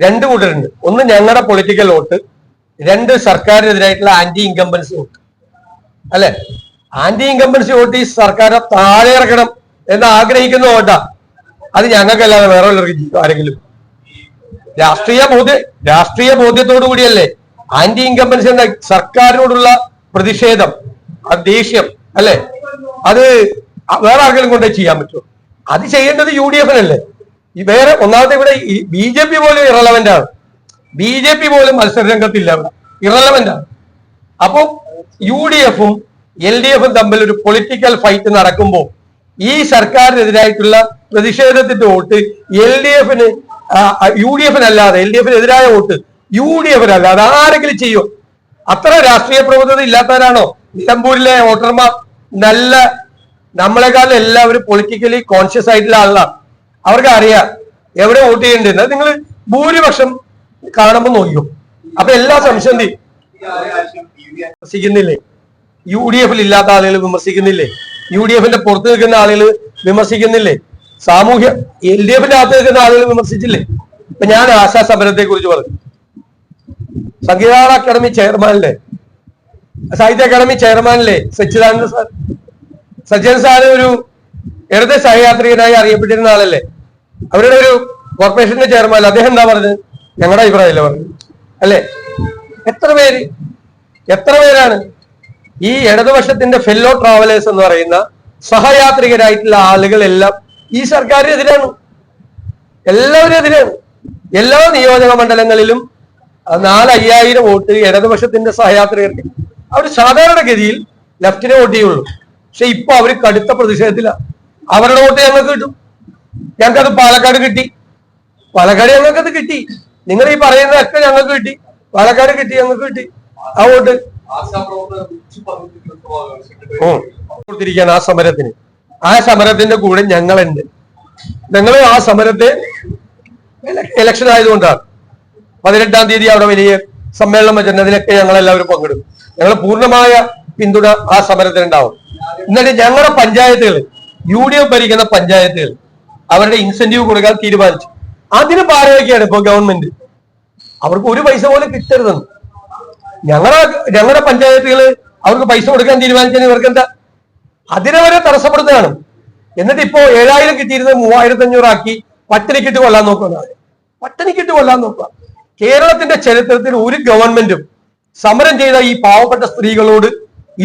രണ്ട് കൂട്ടരുണ്ട്. ഒന്ന് ഞങ്ങളുടെ പൊളിറ്റിക്കൽ വോട്ട്, രണ്ട് സർക്കാരിനെതിരായിട്ടുള്ള ആന്റി ഇൻകംബൻസി വോട്ട്. അല്ലെ, ആന്റി ഇൻകംബൻസി വോട്ട് ഈ സർക്കാരെ താഴെ ഇറക്കണം എന്ന് ആഗ്രഹിക്കുന്ന വോട്ടാ. അത് ഞങ്ങൾക്കല്ലാതെ വേറെ ആരെങ്കിലും രാഷ്ട്രീയ ബോധ്യത്തോടു കൂടിയല്ലേ ആന്റി ഇൻകംബൻസി എന്ന സർക്കാരിനോടുള്ള പ്രതിഷേധം, ആ ദേഷ്യം അല്ലെ, അത് വേറെ ആർക്കെങ്കിലും കൊണ്ടേ ചെയ്യാൻ പറ്റുമോ? അത് ചെയ്യേണ്ടത് UDF-നല്ലേ. ഈ വേറെ ഒന്നാമത്തെ ഇവിടെ ഈ BJP പോലും ഇറലവന്റ് ആണ്. BJP പോലും മത്സര രംഗത്തില്ല, ഇറലവന്റ് ആണ്. അപ്പോ UDF-ഉം LDF-ഉം തമ്മിൽ ഒരു പൊളിറ്റിക്കൽ ഫൈറ്റ് നടക്കുമ്പോൾ ഈ സർക്കാരിനെതിരായിട്ടുള്ള പ്രതിഷേധത്തിന്റെ വോട്ട് LDF-ന് UDF-നല്ലാതെ, LDF-നെതിരായ വോട്ട് UDF-നല്ലാതെ ആരെങ്കിലും ചെയ്യോ? അത്ര രാഷ്ട്രീയ പ്രബുദ്ധത ഇല്ലാത്തവരാണോ നിലമ്പൂരിലെ വോട്ടർമാർ? നല്ല നമ്മളെക്കാളും എല്ലാവരും പൊളിറ്റിക്കലി കോൺഷ്യസ് ആയിട്ടുള്ള ആളാണ്. അവർക്ക് അറിയാം എവിടെ വോട്ട് ചെയ്യേണ്ടത്. നിങ്ങൾ ഭൂരിപക്ഷം കാണുമ്പോൾ നോക്കിയോ. അപ്പൊ എല്ലാ സംശയം വിമർശിക്കുന്നില്ലേ? UDF-ൽ ഇല്ലാത്ത ആളുകൾ വിമർശിക്കുന്നില്ലേ? UDF-ന്റെ പുറത്ത് നിൽക്കുന്ന ആളുകൾ വിമർശിക്കുന്നില്ലേ? സാമൂഹ്യ LDF-ന്റെ അകത്ത് നിൽക്കുന്ന ആളുകൾ വിമർശിച്ചില്ലേ? ഇപ്പൊ ഞാൻ ആശാ സമരത്തെ കുറിച്ച് പറഞ്ഞു. സംഗീത അക്കാദമി ചെയർമാനിലെ, സാഹിത്യ അക്കാദമി ചെയർമാനിലെ സച്ചിദാനന്ദ സാർ, സച്ചിൻ സാറ് ഒരു ഇടത് സഹയാത്രികനായി അറിയപ്പെട്ടിരുന്ന ആളല്ലേ. അവരുടെ ഒരു കോർപ്പറേഷന്റെ ചെയർമാൻ, അദ്ദേഹം എന്താ പറഞ്ഞത്? ഞങ്ങളുടെ അഭിപ്രായമല്ലേ പറഞ്ഞു അല്ലെ? എത്ര പേരാണ് ഈ ഇടതുപക്ഷത്തിന്റെ ഫെല്ലോ ട്രാവലേഴ്സ് എന്ന് പറയുന്ന സഹയാത്രികരായിട്ടുള്ള ആളുകളെല്ലാം ഈ സർക്കാരിനെതിരാണ്, എല്ലാവരും എതിരാണ്. എല്ലാ നിയോജക മണ്ഡലങ്ങളിലും 4,500 വോട്ട് ഇടതുപക്ഷത്തിന്റെ സഹയാത്രികർക്ക്. അവർ സാധാരണഗതിയിൽ ലെഫ്റ്റിനെ വോട്ട് ചെയ്യുള്ളൂ. പക്ഷെ ഇപ്പൊ അവർ കടുത്ത പ്രതിഷേധത്തിലാണ്. അവരുടെ വോട്ട് ഞങ്ങൾക്ക് കിട്ടും. ഞങ്ങൾക്കത് പാലക്കാട് കിട്ടി, പാലക്കാട് ഞങ്ങൾക്കത് കിട്ടി. നിങ്ങൾ ഈ പറയുന്നതൊക്കെ ഞങ്ങൾക്ക് കിട്ടി, പാലക്കാട് കിട്ടി, ഞങ്ങൾക്ക് കിട്ടി ആ വോട്ട്. കൊടുത്തിരിക്കുകയാണ് ആ സമരത്തിന്. ആ സമരത്തിന്റെ കൂടെ ഞങ്ങളുണ്ട്. ഞങ്ങൾ ആ സമരത്തെ ഇലക്ഷൻ ആയതുകൊണ്ടാണ് 18-ാം തീയതി അവിടെ വലിയ സമ്മേളനം വെച്ചിട്ടുണ്ട്. അതിലൊക്കെ ഞങ്ങളെല്ലാവരും പങ്കെടുക്കും. ഞങ്ങൾ പൂർണ്ണമായ പിന്തുണ ആ സമരത്തിനുണ്ടാവും. എന്നിട്ട് ഞങ്ങളുടെ പഞ്ചായത്തുകൾ, UDF ഭരിക്കുന്ന പഞ്ചായത്തുകൾ അവരുടെ ഇൻസെന്റീവ് കൊടുക്കാൻ തീരുമാനിച്ചു. അതിന് പാരവയ്ക്കാണ് ഇപ്പൊ ഗവൺമെന്റ്. അവർക്ക് ഒരു പൈസ പോലും കിട്ടരുതെന്ന്. ഞങ്ങളുടെ പഞ്ചായത്തുകൾ അവർക്ക് പൈസ കൊടുക്കാൻ തീരുമാനിച്ചാൽ ഇവർക്ക് എന്താ? അതിനെ വരെ തടസ്സപ്പെടുത്തുകയാണ്. എന്നിട്ട് ഇപ്പോ 7,000 കിട്ടിയിരുന്നത് 3,500 ആക്കി പട്ടിണിക്കിട്ട് കൊല്ലാൻ നോക്കുക. കേരളത്തിന്റെ ചരിത്രത്തിൽ ഒരു ഗവൺമെന്റും സമരം ചെയ്ത ഈ പാവപ്പെട്ട സ്ത്രീകളോട്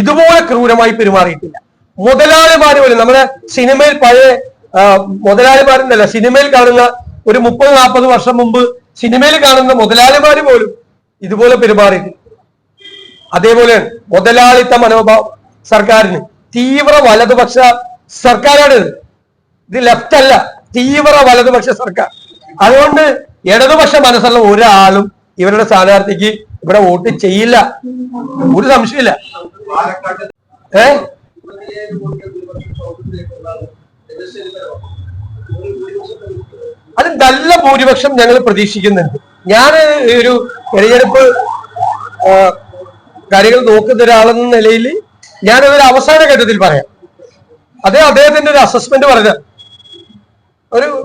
ഇതുപോലെ ക്രൂരമായി പെരുമാറിയിട്ടില്ല. മുതലാളിമാര് പോലും, നമ്മുടെ സിനിമയിൽ പഴയ മുതലാളിമാരെന്നല്ല, സിനിമയിൽ കാണുന്ന ഒരു 30-40 വർഷം മുമ്പ് സിനിമയിൽ കാണുന്ന മുതലാളിമാര് പോലും ഇതുപോലെ പെരുമാറിയിട്ടില്ല. അതേപോലെ മുതലാളിത്ത മനോഭാവം സർക്കാരിന്. തീവ്ര വലതുപക്ഷ സർക്കാരാണ് ഇത് ലെഫ്റ്റ് അല്ല, തീവ്ര വലതുപക്ഷ സർക്കാർ. അതുകൊണ്ട് ഇടതുപക്ഷ മനസ്സുള്ള ഒരാളും ഇവരുടെ സ്ഥാനാർത്ഥിക്ക് ഇവിടെ വോട്ട് ചെയ്യില്ല, ഒരു സംശയമില്ല. അത് നല്ല ഭൂരിപക്ഷം ഞങ്ങൾ പ്രതീക്ഷിക്കുന്നുണ്ട്. ഞാൻ ഒരു തെരഞ്ഞെടുപ്പ് കാര്യങ്ങൾ നോക്കുന്ന ഒരാളെന്ന നിലയിൽ ഞാനതൊരു അവസാന ഘട്ടത്തിൽ പറയാം. അദ്ദേഹത്തിന്റെ ഒരു അസസ്മെന്റ് പറഞ്ഞ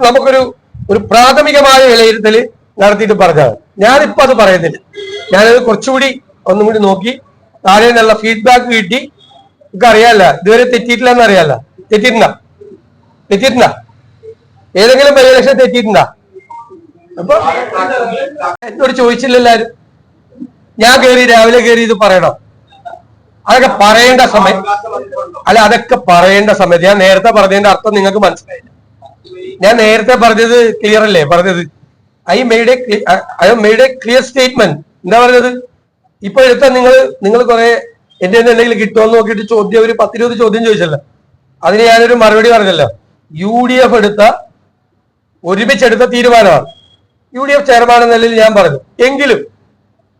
നമുക്കൊരു പ്രാഥമികമായ വിലയിരുത്തൽ നടത്തിയിട്ട് പറഞ്ഞതാണ്. ഞാനിപ്പോ അത് പറയുന്നില്ല. ഞാനത് കുറച്ചുകൂടി ഒന്നും കൂടി നോക്കി താഴെ നിന്നുള്ള ഫീഡ്ബാക്ക് കിട്ടി. നമുക്ക് അറിയാല്ല, ഇതുവരെ തെറ്റിയിട്ടില്ല എന്ന് അറിയാല്ല. തെറ്റിയിട്ടുണ്ടാ ഏതെങ്കിലും ബൈ ഇലക്ഷൻ തെറ്റിയിട്ടുണ്ടാ? അപ്പൊ എന്നോട് ചോദിച്ചില്ല എല്ലാരും. ഞാൻ രാവിലെ കയറി ഇത് പറയണോ? അതൊക്കെ പറയേണ്ട സമയം അല്ല, അതൊക്കെ പറയേണ്ട സമയത്ത് ഞാൻ നേരത്തെ പറഞ്ഞതിന്റെ അർത്ഥം നിങ്ങൾക്ക് മനസ്സിലായില്ല. ഞാൻ നേരത്തെ പറഞ്ഞത് ക്ലിയർ അല്ലേ? പറഞ്ഞത് I made A clear statement. എന്താ പറഞ്ഞത്? ഇപ്പൊ എടുത്ത നിങ്ങൾ കുറെ എന്റെ എന്തെങ്കിലും കിട്ടുമെന്ന് നോക്കിയിട്ട് ചോദ്യം, ഒരു 10-20 ചോദ്യം ചോദിച്ചല്ലോ. അതിന് ഞാനൊരു മറുപടി പറഞ്ഞല്ലോ. UDF ഒരുമിച്ചെടുത്ത തീരുമാനമാണ്. UDF ചെയർമാൻ എന്ന നിലയിൽ ഞാൻ പറഞ്ഞു. എങ്കിലും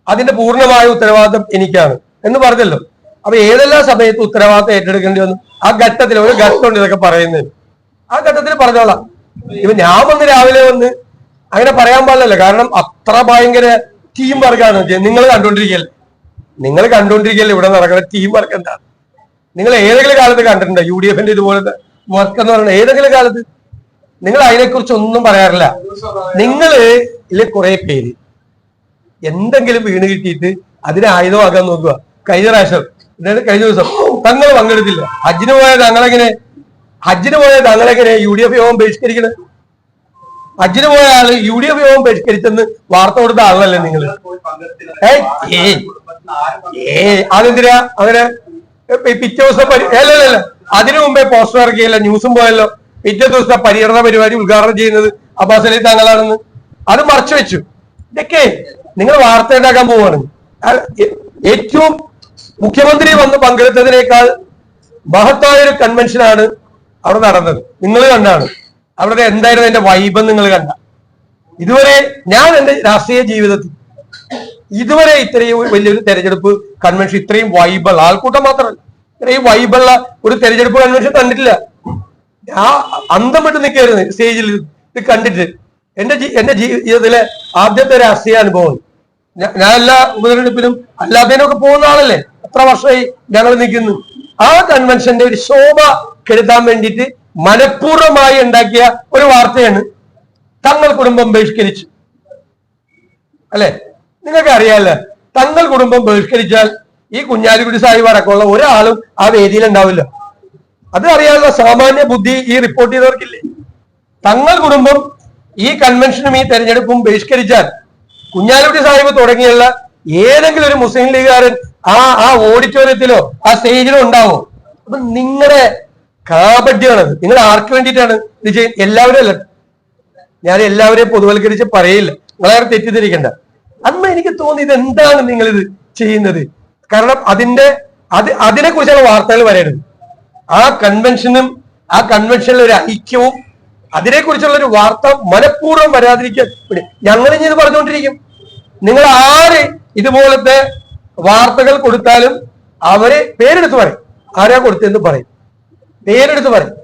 അതിന്റെ പൂർണ്ണമായ ഉത്തരവാദിത്വം എനിക്കാണ് എന്ന് പറഞ്ഞല്ലോ. അപ്പൊ ഏതെല്ലാം സമയത്ത് ഉത്തരവാദിത്വം ഏറ്റെടുക്കേണ്ടി വന്നു? ആ ഘട്ടത്തിൽ ഒരു ഘട്ടമുണ്ട് ഇതൊക്കെ പറയുന്നത്. ആ ഘട്ടത്തിൽ പറഞ്ഞോളാം. ഇപ്പൊ ഞാൻ വന്ന് രാവിലെ വന്ന് അങ്ങനെ പറയാൻ പാടില്ലല്ലോ. കാരണം അത്ര ഭയങ്കര ടീം വർക്കാണ്. നിങ്ങൾ കണ്ടോണ്ടിരിക്കല്ലേ ഇവിടെ നടക്കുന്ന ടീം വർക്ക് എന്താണ്? നിങ്ങൾ ഏതെങ്കിലും കാലത്ത് കണ്ടിട്ടുണ്ടോ UDF-ന്റെ ഇതുപോലത്തെ വർക്ക് എന്ന് പറയുന്നത്? ഏതെങ്കിലും കാലത്ത് നിങ്ങൾ അതിനെക്കുറിച്ച് ഒന്നും പറയാറില്ല. നിങ്ങള് ഇതിൽ കുറെ പേര് എന്തെങ്കിലും വീണ് കിട്ടിയിട്ട് അതിനെ ആയുധമാക്കാൻ നോക്കുക. കഴിഞ്ഞ പ്രാവശ്യം കഴിഞ്ഞ ദിവസം തങ്ങൾ പങ്കെടുത്തില്ല. ഹജ്ജിന് പോയ തങ്ങളെങ്ങനെ UDF യോഗം ബഹിഷ്കരിക്കണത്? ഹജ്ജിന് പോയ ആള് UDF യോഗം ബഹിഷ്കരിച്ചെന്ന് വാർത്ത കൊടുത്ത ആളല്ലേ നിങ്ങൾ? അതെന്തിനാ അങ്ങനെ പിറ്റേ ദിവസം അല്ലല്ല, അതിനു മുമ്പേ പോസ്റ്റർ ഇറക്കിയല്ലോ, ന്യൂസും പോയല്ലോ. പിറ്റേ ദിവസത്തെ പര്യടന പരിപാടി ഉദ്ഘാടനം ചെയ്യുന്നത് അബ്ബാസ് അലി തങ്ങളാണെന്ന് അത് മറച്ചു വെച്ചു. ഇതൊക്കെ നിങ്ങൾ വാർത്ത ഉണ്ടാക്കാൻ പോവാണ്. ഏറ്റവും മുഖ്യമന്ത്രി വന്ന് പങ്കെടുത്തതിനേക്കാൾ മഹത്തായ ഒരു കൺവെൻഷനാണ് അവിടെ നടന്നത്. നിങ്ങൾ കണ്ടാണ് അവിടെ എന്തായിരുന്നു എന്റെ വൈബം നിങ്ങൾ കണ്ട. ഇതുവരെ ഞാൻ എന്റെ രാഷ്ട്രീയ ജീവിതത്തിൽ ഇതുവരെ ഇത്രയും വലിയൊരു തെരഞ്ഞെടുപ്പ് കൺവെൻഷൻ ഇത്രയും വൈബുള്ള ആൾക്കൂട്ടം മാത്രമല്ല, ഇത്രയും വൈബുള്ള ഒരു തെരഞ്ഞെടുപ്പ് കൺവെൻഷൻ കണ്ടിട്ടില്ല. ഞാൻ അന്തം വിട്ട് നിൽക്കായിരുന്നു സ്റ്റേജിൽ ഇത് കണ്ടിട്ട്. എന്റെ ജീവിതത്തിലെ ആദ്യത്തെ രാഷ്ട്രീയ അനുഭവം. ഞാൻ എല്ലാ ഉപതെരഞ്ഞെടുപ്പിലും അല്ലാത്തതിനൊക്കെ പോകുന്ന ആളല്ലേ. എത്ര വർഷമായി ഞങ്ങൾ നിൽക്കുന്നു. ആ കൺവെൻഷന്റെ ഒരു ശോഭ കെടുത്താൻ വേണ്ടിയിട്ട് മനഃപൂർവ്വമായി ഉണ്ടാക്കിയ ഒരു വാർത്തയാണ് തങ്ങൾ കുടുംബം ബഹിഷ്കരിച്ചു. അല്ലെ? നിങ്ങൾക്ക് അറിയാമല്ലോ, തങ്ങൾ കുടുംബം ബഹിഷ്കരിച്ചാൽ ഈ കുഞ്ഞാലിക്കുട്ടി സാഹിബ് അടക്കമുള്ള ഒരാളും ആ വേദിയിൽ ഉണ്ടാവില്ല. അത് അറിയാനുള്ള സാമാന്യ ബുദ്ധി ഈ റിപ്പോർട്ട് ചെയ്തവർക്കില്ലേ? തങ്ങൾ കുടുംബം ഈ കൺവെൻഷനും ഈ തെരഞ്ഞെടുപ്പും ബഹിഷ്കരിച്ചാൽ കുഞ്ഞാലിക്കുട്ടി സാഹിബ് തുടങ്ങിയുള്ള ഏതെങ്കിലും ഒരു മുസ്ലിം ലീഗുകാരൻ ആ ഓഡിറ്റോറിയത്തിലോ ആ സ്റ്റേജിലോ ഉണ്ടാവോ? അപ്പൊ നിങ്ങളുടെ കാപട്യമാണത്. നിങ്ങൾ ആർക്ക് വേണ്ടിയിട്ടാണ് ഇത് ചെയ്യുന്നത്? എല്ലാവരും അല്ല, ഞാൻ എല്ലാവരെയും പൊതുവൽക്കരിച്ച് പറയില്ല, നിങ്ങളെ തെറ്റിദ്ധരിക്കണ്ട. അന്ന് എനിക്ക് തോന്നി ഇത് എന്താണ് നിങ്ങൾ ഇത് ചെയ്യുന്നത്? കാരണം അതിനെ കുറിച്ചുള്ള വാർത്തകൾ വരരുത്. ആ കൺവെൻഷനും ആ കൺവെൻഷനിൽ ഒരു ഐക്യവും അതിനെക്കുറിച്ചുള്ള ഒരു വാർത്ത മനഃപൂർവ്വം വരാതിരിക്കാൻ ഞങ്ങൾ ഇനി ഇത് പറഞ്ഞുകൊണ്ടിരിക്കും. നിങ്ങൾ ആര് ഇതുപോലത്തെ വാർത്തകൾ കൊടുത്താലും അവരെ പേരെടുത്ത് പറയും, ആരാ കൊടുത്തെന്ന് പറയും, പേരെടുത്ത് പറയും.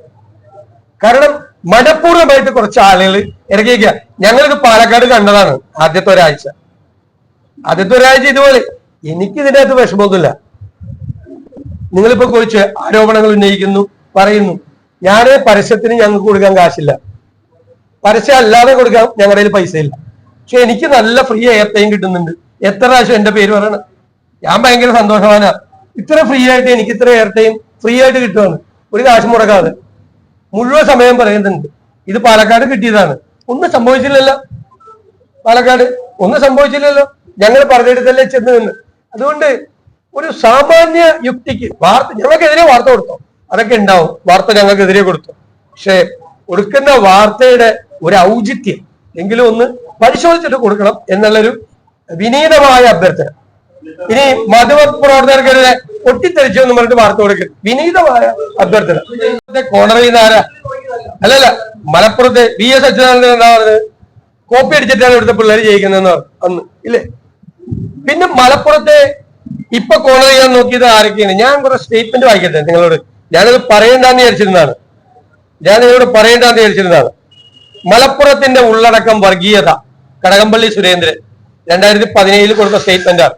കാരണം മനഃപൂർവ്വമായിട്ട് കുറച്ച് ആളുകൾ ഇറങ്ങിയിരിക്കുക. ഞങ്ങളിത് പാലക്കാട് കണ്ടതാണ് ആദ്യത്തെ ഒരാഴ്ച ഇതുപോലെ. എനിക്കിതിനകത്ത് വിഷമമൊന്നുമില്ല. നിങ്ങളിപ്പോ കുറിച്ച് ആരോപണങ്ങൾ ഉന്നയിക്കുന്നു, പറയുന്നു. ഞാന് പരസ്യത്തിന് ഞങ്ങൾക്ക് കൊടുക്കാൻ കാശില്ല, പരസ്യം അല്ലാതെ കൊടുക്കാൻ ഞങ്ങളുടെ കയ്യിൽ പൈസ ഇല്ല. പക്ഷെ എനിക്ക് നല്ല ഫ്രീ എയർ ടൈം കിട്ടുന്നുണ്ട്. എത്ര പ്രാവശ്യം എന്റെ പേര് പറയണം. ഞാൻ ഭയങ്കര സന്തോഷവാനാ. ഇത്ര ഫ്രീ ആയിട്ട് എനിക്ക് ഇത്ര എയർ ടൈം ഫ്രീ ആയിട്ട് കിട്ടുവാണ്, ഒരു കാശ് മുടക്കാതെ. മുഴുവൻ സമയം പറയുന്നുണ്ട്. ഇത് പാലക്കാട് കിട്ടിയതാണ്. ഒന്നും സംഭവിച്ചില്ലല്ലോ പാലക്കാട്, ഒന്നും സംഭവിച്ചില്ലല്ലോ. ഞങ്ങൾ പറഞ്ഞെടുത്തല്ലേ ചെന്ന് നിന്ന്. അതുകൊണ്ട് ഒരു സാമാന്യ യുക്തിക്ക് ഞങ്ങൾക്കെതിരെ വാർത്ത കൊടുത്തോ, അതൊക്കെ ഉണ്ടാവും. വാർത്ത ഞങ്ങൾക്കെതിരെ കൊടുത്തു. പക്ഷെ കൊടുക്കുന്ന വാർത്തയുടെ ഒരു ഔചിത്യം എങ്കിലും ഒന്ന് പരിശോധിച്ചിട്ട് കൊടുക്കണം എന്നുള്ളൊരു വിനീതമായ അഭ്യർത്ഥന. ഇനി മാധ്യമപ്രവർത്തകർക്കെതിരെ പൊട്ടിത്തെറിച്ചു എന്ന് പറഞ്ഞിട്ട് വാർത്ത കൊടുക്കരുത്. വിനീതമായ അഭ്യർത്ഥന. കോണറിൽ നിന്ന് ആരാ? അല്ലല്ല, മലപ്പുറത്തെ VS അച്യുതാനന്ദൻ എന്താ പറഞ്ഞത്? കോപ്പി അടിച്ചിട്ടാണ് ഇവിടുത്തെ പിള്ളേർ ജയിക്കുന്നതെന്ന് അന്ന് ഇല്ലേ? പിന്നെ മലപ്പുറത്തെ ഇപ്പൊ കോണർ ചെയ്യാൻ നോക്കിയത് ആരൊക്കെയാണ്? ഞാൻ കുറെ സ്റ്റേറ്റ്മെന്റ് വായിക്കട്ടെ നിങ്ങളോട്. ഞാനത് പറയേണ്ടെന്ന് വിചാരിച്ചിരുന്നതാണ്. മലപ്പുറത്തിന്റെ ഉള്ളടക്കം വർഗീയത. കടകംപള്ളി സുരേന്ദ്രൻ 2017 കൊടുത്ത സ്റ്റേറ്റ്മെന്റാണ്.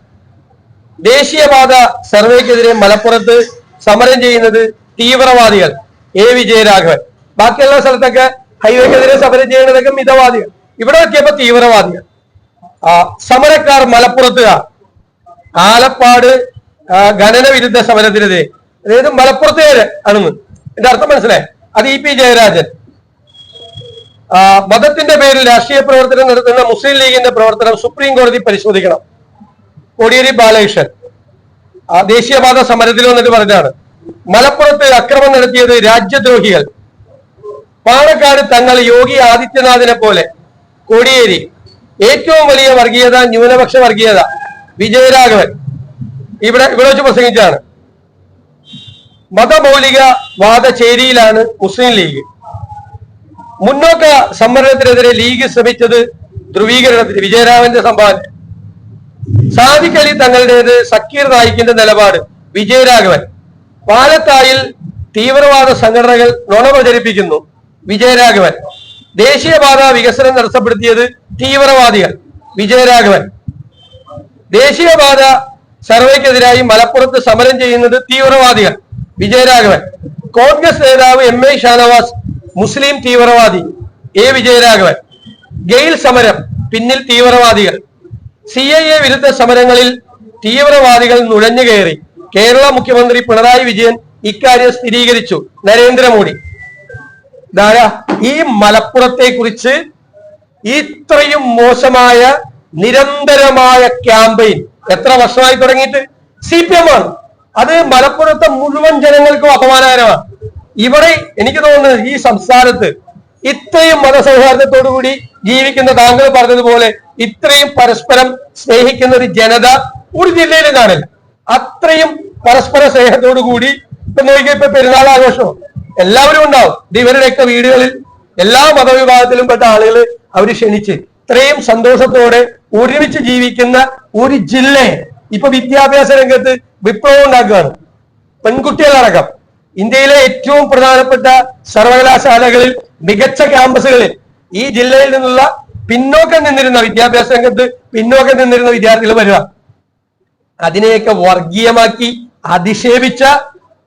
ദേശീയപാത സർവേക്കെതിരെ മലപ്പുറത്ത് സമരം ചെയ്യുന്നത് തീവ്രവാദികൾ. A. വിജയരാഘവൻ. ബാക്കിയുള്ള സ്ഥലത്തൊക്കെ ഹൈവേക്കെതിരെ സമരം ചെയ്യുന്നതൊക്കെ മിതവാദികൾ. ഇവിടെ നോക്കിയപ്പോ തീവ്രവാദികൾ. സമരക്കാർ മലപ്പുറത്തുകാർ. ആലപ്പാട് ഖനന വിരുദ്ധ സമരത്തിനെതിരെ, അതായത് മലപ്പുറത്തുകാര് ആണെന്ന് എന്റെ അർത്ഥം മനസ്സിലായി. അത് EP ജയരാജൻ. മതത്തിന്റെ പേരിൽ രാഷ്ട്രീയ പ്രവർത്തനം നടത്തുന്ന മുസ്ലിം ലീഗിന്റെ പ്രവർത്തനം സുപ്രീം കോടതി പരിശോധിക്കണം. കോടിയേരി ബാലകൃഷ്ണൻ ദേശീയപാത സമരത്തിൽ വന്നിട്ട് പറഞ്ഞാണ് മലപ്പുറത്ത് അക്രമം നടത്തിയത് രാജ്യദ്രോഹികൾ. പാണക്കാട് തങ്ങൾ യോഗി ആദിത്യനാഥിനെ പോലെ. കോടിയേരി ഏറ്റവും വലിയ വർഗീയത ന്യൂനപക്ഷ വർഗീയത. വിജയരാഘവൻ ഇവിടെ വെച്ച് പ്രസംഗിച്ചാണ്. മതമൗലിക വാദചേരിയിലാണ് മുസ്ലിം ലീഗ്. മുന്നോക്ക സംവരണത്തിനെതിരെ ലീഗ് ശ്രമിച്ചത് ധ്രുവീകരണത്തിന്. വിജയരാഘവന്റെ സംഭാവന. സാദിഖ് അലി തങ്ങളുടേത് സക്കീർ നായിക്കിന്റെ നിലപാട്. വിജയരാഘവൻ. പാലത്തായിൽ തീവ്രവാദ സംഘടനകൾ നുണ പ്രചരിപ്പിക്കുന്നു. വിജയരാഘവൻ. ദേശീയപാത വികസനം തടസ്സപ്പെടുത്തിയത് തീവ്രവാദികൾ. വിജയരാഘവൻ. ദേശീയപാത സർവേക്കെതിരായി മലപ്പുറത്ത് സമരം ചെയ്യുന്നത് തീവ്രവാദികൾ. വിജയരാഘവൻ. കോൺഗ്രസ് നേതാവ് MA ഷാനവാസ് മുസ്ലിം തീവ്രവാദി A വിജയരാഘവൻ. ഗെയിൽ സമരം പിന്നിൽ തീവ്രവാദികൾ. CAA വിരുദ്ധ സമരങ്ങളിൽ തീവ്രവാദികൾ നുഴഞ്ഞു കയറി. കേരള മുഖ്യമന്ത്രി പിണറായി വിജയൻ ഇക്കാര്യം സ്ഥിരീകരിച്ചു. നരേന്ദ്രമോദി. ഈ മലപ്പുറത്തെ കുറിച്ച് ഇത്രയും മോശമായ നിരന്തരമായ ക്യാമ്പയിൻ എത്ര വർഷമായി തുടങ്ങിയിട്ട്? CPM ആണ്. അത് മലപ്പുറത്തെ മുഴുവൻ ജനങ്ങൾക്കും അപമാനകരമാണ്. ഇവിടെ എനിക്ക് തോന്നുന്നത് ഈ സംസ്ഥാനത്ത് ഇത്രയും മതസൗഹാർദ്ദത്തോടുകൂടി ജീവിക്കുന്ന താങ്കൾ പറഞ്ഞതുപോലെ ഇത്രയും പരസ്പരം സ്നേഹിക്കുന്ന ഒരു ജനത ഒരു ജില്ലയിലും കാണില്ല. അത്രയും പരസ്പര സ്നേഹത്തോടു കൂടി ഇപ്പൊ നോക്കിയാൽ ഇപ്പൊ പെരുന്നാൾ ആഘോഷവും എല്ലാവരും ഉണ്ടാവും. ഇവരുടെയൊക്കെ വീടുകളിൽ എല്ലാ മതവിഭാഗത്തിലും പെട്ട ആളുകൾ അവര് ക്ഷണിച്ച് ഇത്രയും സന്തോഷത്തോടെ ഒരുമിച്ച് ജീവിക്കുന്ന ഒരു ജില്ലയെ ഇപ്പൊ വിദ്യാഭ്യാസ രംഗത്ത് വിപ്ലവം ഉണ്ടാക്കുകയാണ്. പെൺകുട്ടികളടക്കം ഇന്ത്യയിലെ ഏറ്റവും പ്രധാനപ്പെട്ട സർവകലാശാലകളിൽ മികച്ച ക്യാമ്പസുകളിൽ ഈ ജില്ലയിൽ നിന്നുള്ള പിന്നോക്കം നിന്നിരുന്ന വിദ്യാഭ്യാസ രംഗത്ത് പിന്നോക്കം നിന്നിരുന്ന വിദ്യാർത്ഥികൾ വരിക. അതിനെയൊക്കെ വർഗീയമാക്കി അധിക്ഷേപിച്ച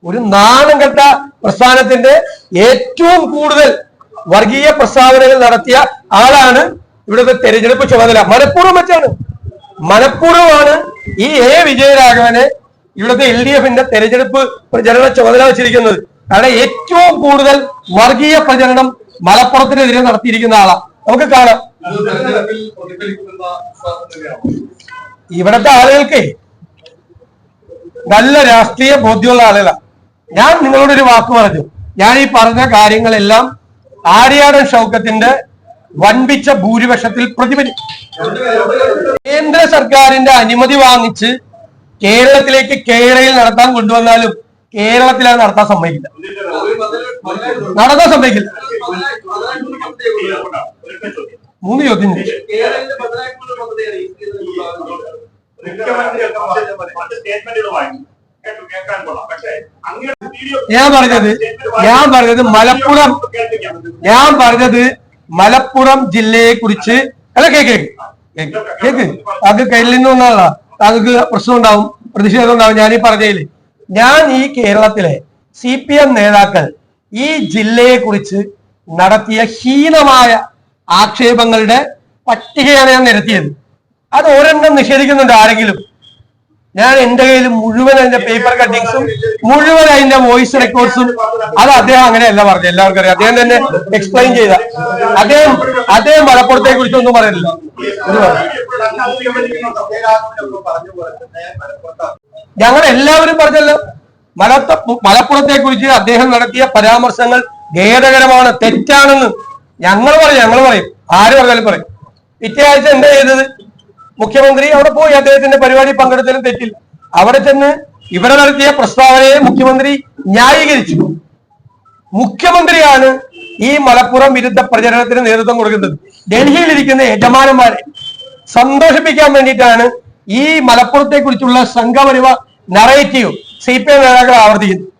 ഒരു നാണം കെട്ട പ്രസ്ഥാനത്തിന്റെ ഏറ്റവും കൂടുതൽ വർഗീയ പ്രസ്താവനകൾ നടത്തിയ ആളാണ് ഇവിടുത്തെ തെരഞ്ഞെടുപ്പ് ചുമതല. മനഃപൂർവ്വം വെച്ചാണ്, മനഃപൂർവ്വമാണ് ഈ A വിജയരാഘവനെ ഇവിടുത്തെ LDFന്റെ തെരഞ്ഞെടുപ്പ് പ്രചരണ ചുമതല വെച്ചിരിക്കുന്നത്. കാരണം ഏറ്റവും കൂടുതൽ വർഗീയ പ്രചരണം മലപ്പുറത്തിനെതിരെ നടത്തിയിരിക്കുന്ന ആളാ. നമുക്ക് കാണാം. ഇവിടുത്തെ ആളുകൾക്ക് നല്ല രാഷ്ട്രീയ ബോധ്യമുള്ള ആളുകളാണ്. ഞാൻ നിങ്ങളോടൊരു വാക്ക് പറഞ്ഞു. ഞാൻ ഈ പറഞ്ഞ കാര്യങ്ങളെല്ലാം ആര്യാടൻ ഷൗക്കത്തിന്റെ വൻപിച്ച ഭൂരിപക്ഷത്തിൽ പ്രതിഫലിക്കും. കേന്ദ്ര സർക്കാരിന്റെ അനുമതി വാങ്ങിച്ച് കേരളത്തിലേക്ക് കേരളയിൽ നടത്താൻ കൊണ്ടുവന്നാലും കേരളത്തിൽ അത് നടത്താൻ സമ്മതിക്കില്ല. നടത്താൻ സമ്മതിക്കില്ല. 3 ചോദ്യം ഞാൻ പറഞ്ഞത് മലപ്പുറം ജില്ലയെ കുറിച്ച് അല്ല. കേക്ക് അത് കയ്യിൽ നിന്നൊന്നല്ല. താങ്കൾക്ക് പ്രശ്നം ഉണ്ടാവും, പ്രതിഷേധം ഉണ്ടാവും. ഞാനീ പറഞ്ഞതില് ഞാൻ ഈ കേരളത്തിലെ CPM നേതാക്കൾ ഈ ജില്ലയെ കുറിച്ച് നടത്തിയ ഹീനമായ ആക്ഷേപങ്ങളുടെ പട്ടികയാണ് ഞാൻ നിരത്തിയത്. അത് ഒരെണ്ണം നിഷേധിക്കുന്നുണ്ട് ആരെങ്കിലും? ഞാൻ എന്റെ കയ്യിൽ മുഴുവൻ അതിന്റെ പേപ്പർ കട്ടിങ്സും മുഴുവൻ അതിന്റെ വോയിസ് റെക്കോർഡ്സും അത് അദ്ദേഹം അങ്ങനെയല്ല പറഞ്ഞു. എല്ലാവർക്കും അറിയാം. അദ്ദേഹം തന്നെ എക്സ്പ്ലെയിൻ ചെയ്ത അദ്ദേഹം മലപ്പുറത്തെ കുറിച്ചൊന്നും പറയുന്നില്ല. ഞങ്ങൾ എല്ലാവരും പറഞ്ഞല്ലോ, മലപ്പുറത്തെ കുറിച്ച് അദ്ദേഹം നടത്തിയ പരാമർശങ്ങൾ ഖേദകരമാണ്, തെറ്റാണെന്ന് ഞങ്ങൾ പറയും. ആര് പറഞ്ഞാലും പറയും. പിറ്റേ ആഴ്ച എന്താ ചെയ്തത്? മുഖ്യമന്ത്രി അവിടെ പോയി അദ്ദേഹത്തിന്റെ പരിപാടി പങ്കെടുത്തതിലും തെറ്റില്ല. അവിടെ ചെന്ന് ഇവിടെ നടത്തിയ പ്രസ്താവനയെ മുഖ്യമന്ത്രി ന്യായീകരിച്ചു. മുഖ്യമന്ത്രിയാണ് ഈ മലപ്പുറം വിരുദ്ധ പ്രചരണത്തിന് നേതൃത്വം കൊടുക്കുന്നത്. ഡൽഹിയിലിരിക്കുന്ന യജമാനന്മാരെ സന്തോഷിപ്പിക്കാൻ വേണ്ടിയിട്ടാണ് ഈ മലപ്പുറത്തെ കുറിച്ചുള്ള സംഘപരിവാർ നറേറ്റീവ് CPM നേതാക്കൾ ആവർത്തിക്കുന്നത്.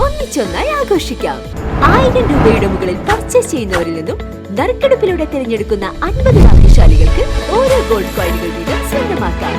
ഒന്നിച്ചൊന്നായി ആഘോഷിക്കാം. 1000 രൂപയുടെ മുകളിൽ പർച്ചേസ് ചെയ്യുന്നവരിൽ നിന്നും നറുക്കെടുപ്പിലൂടെ തിരഞ്ഞെടുക്കുന്ന 50 ഭാഗ്യശാലികൾക്ക് ഓരോ ഗോൾഡ് കോയിനുകൾ വീതം സ്വന്തമാക്കാം.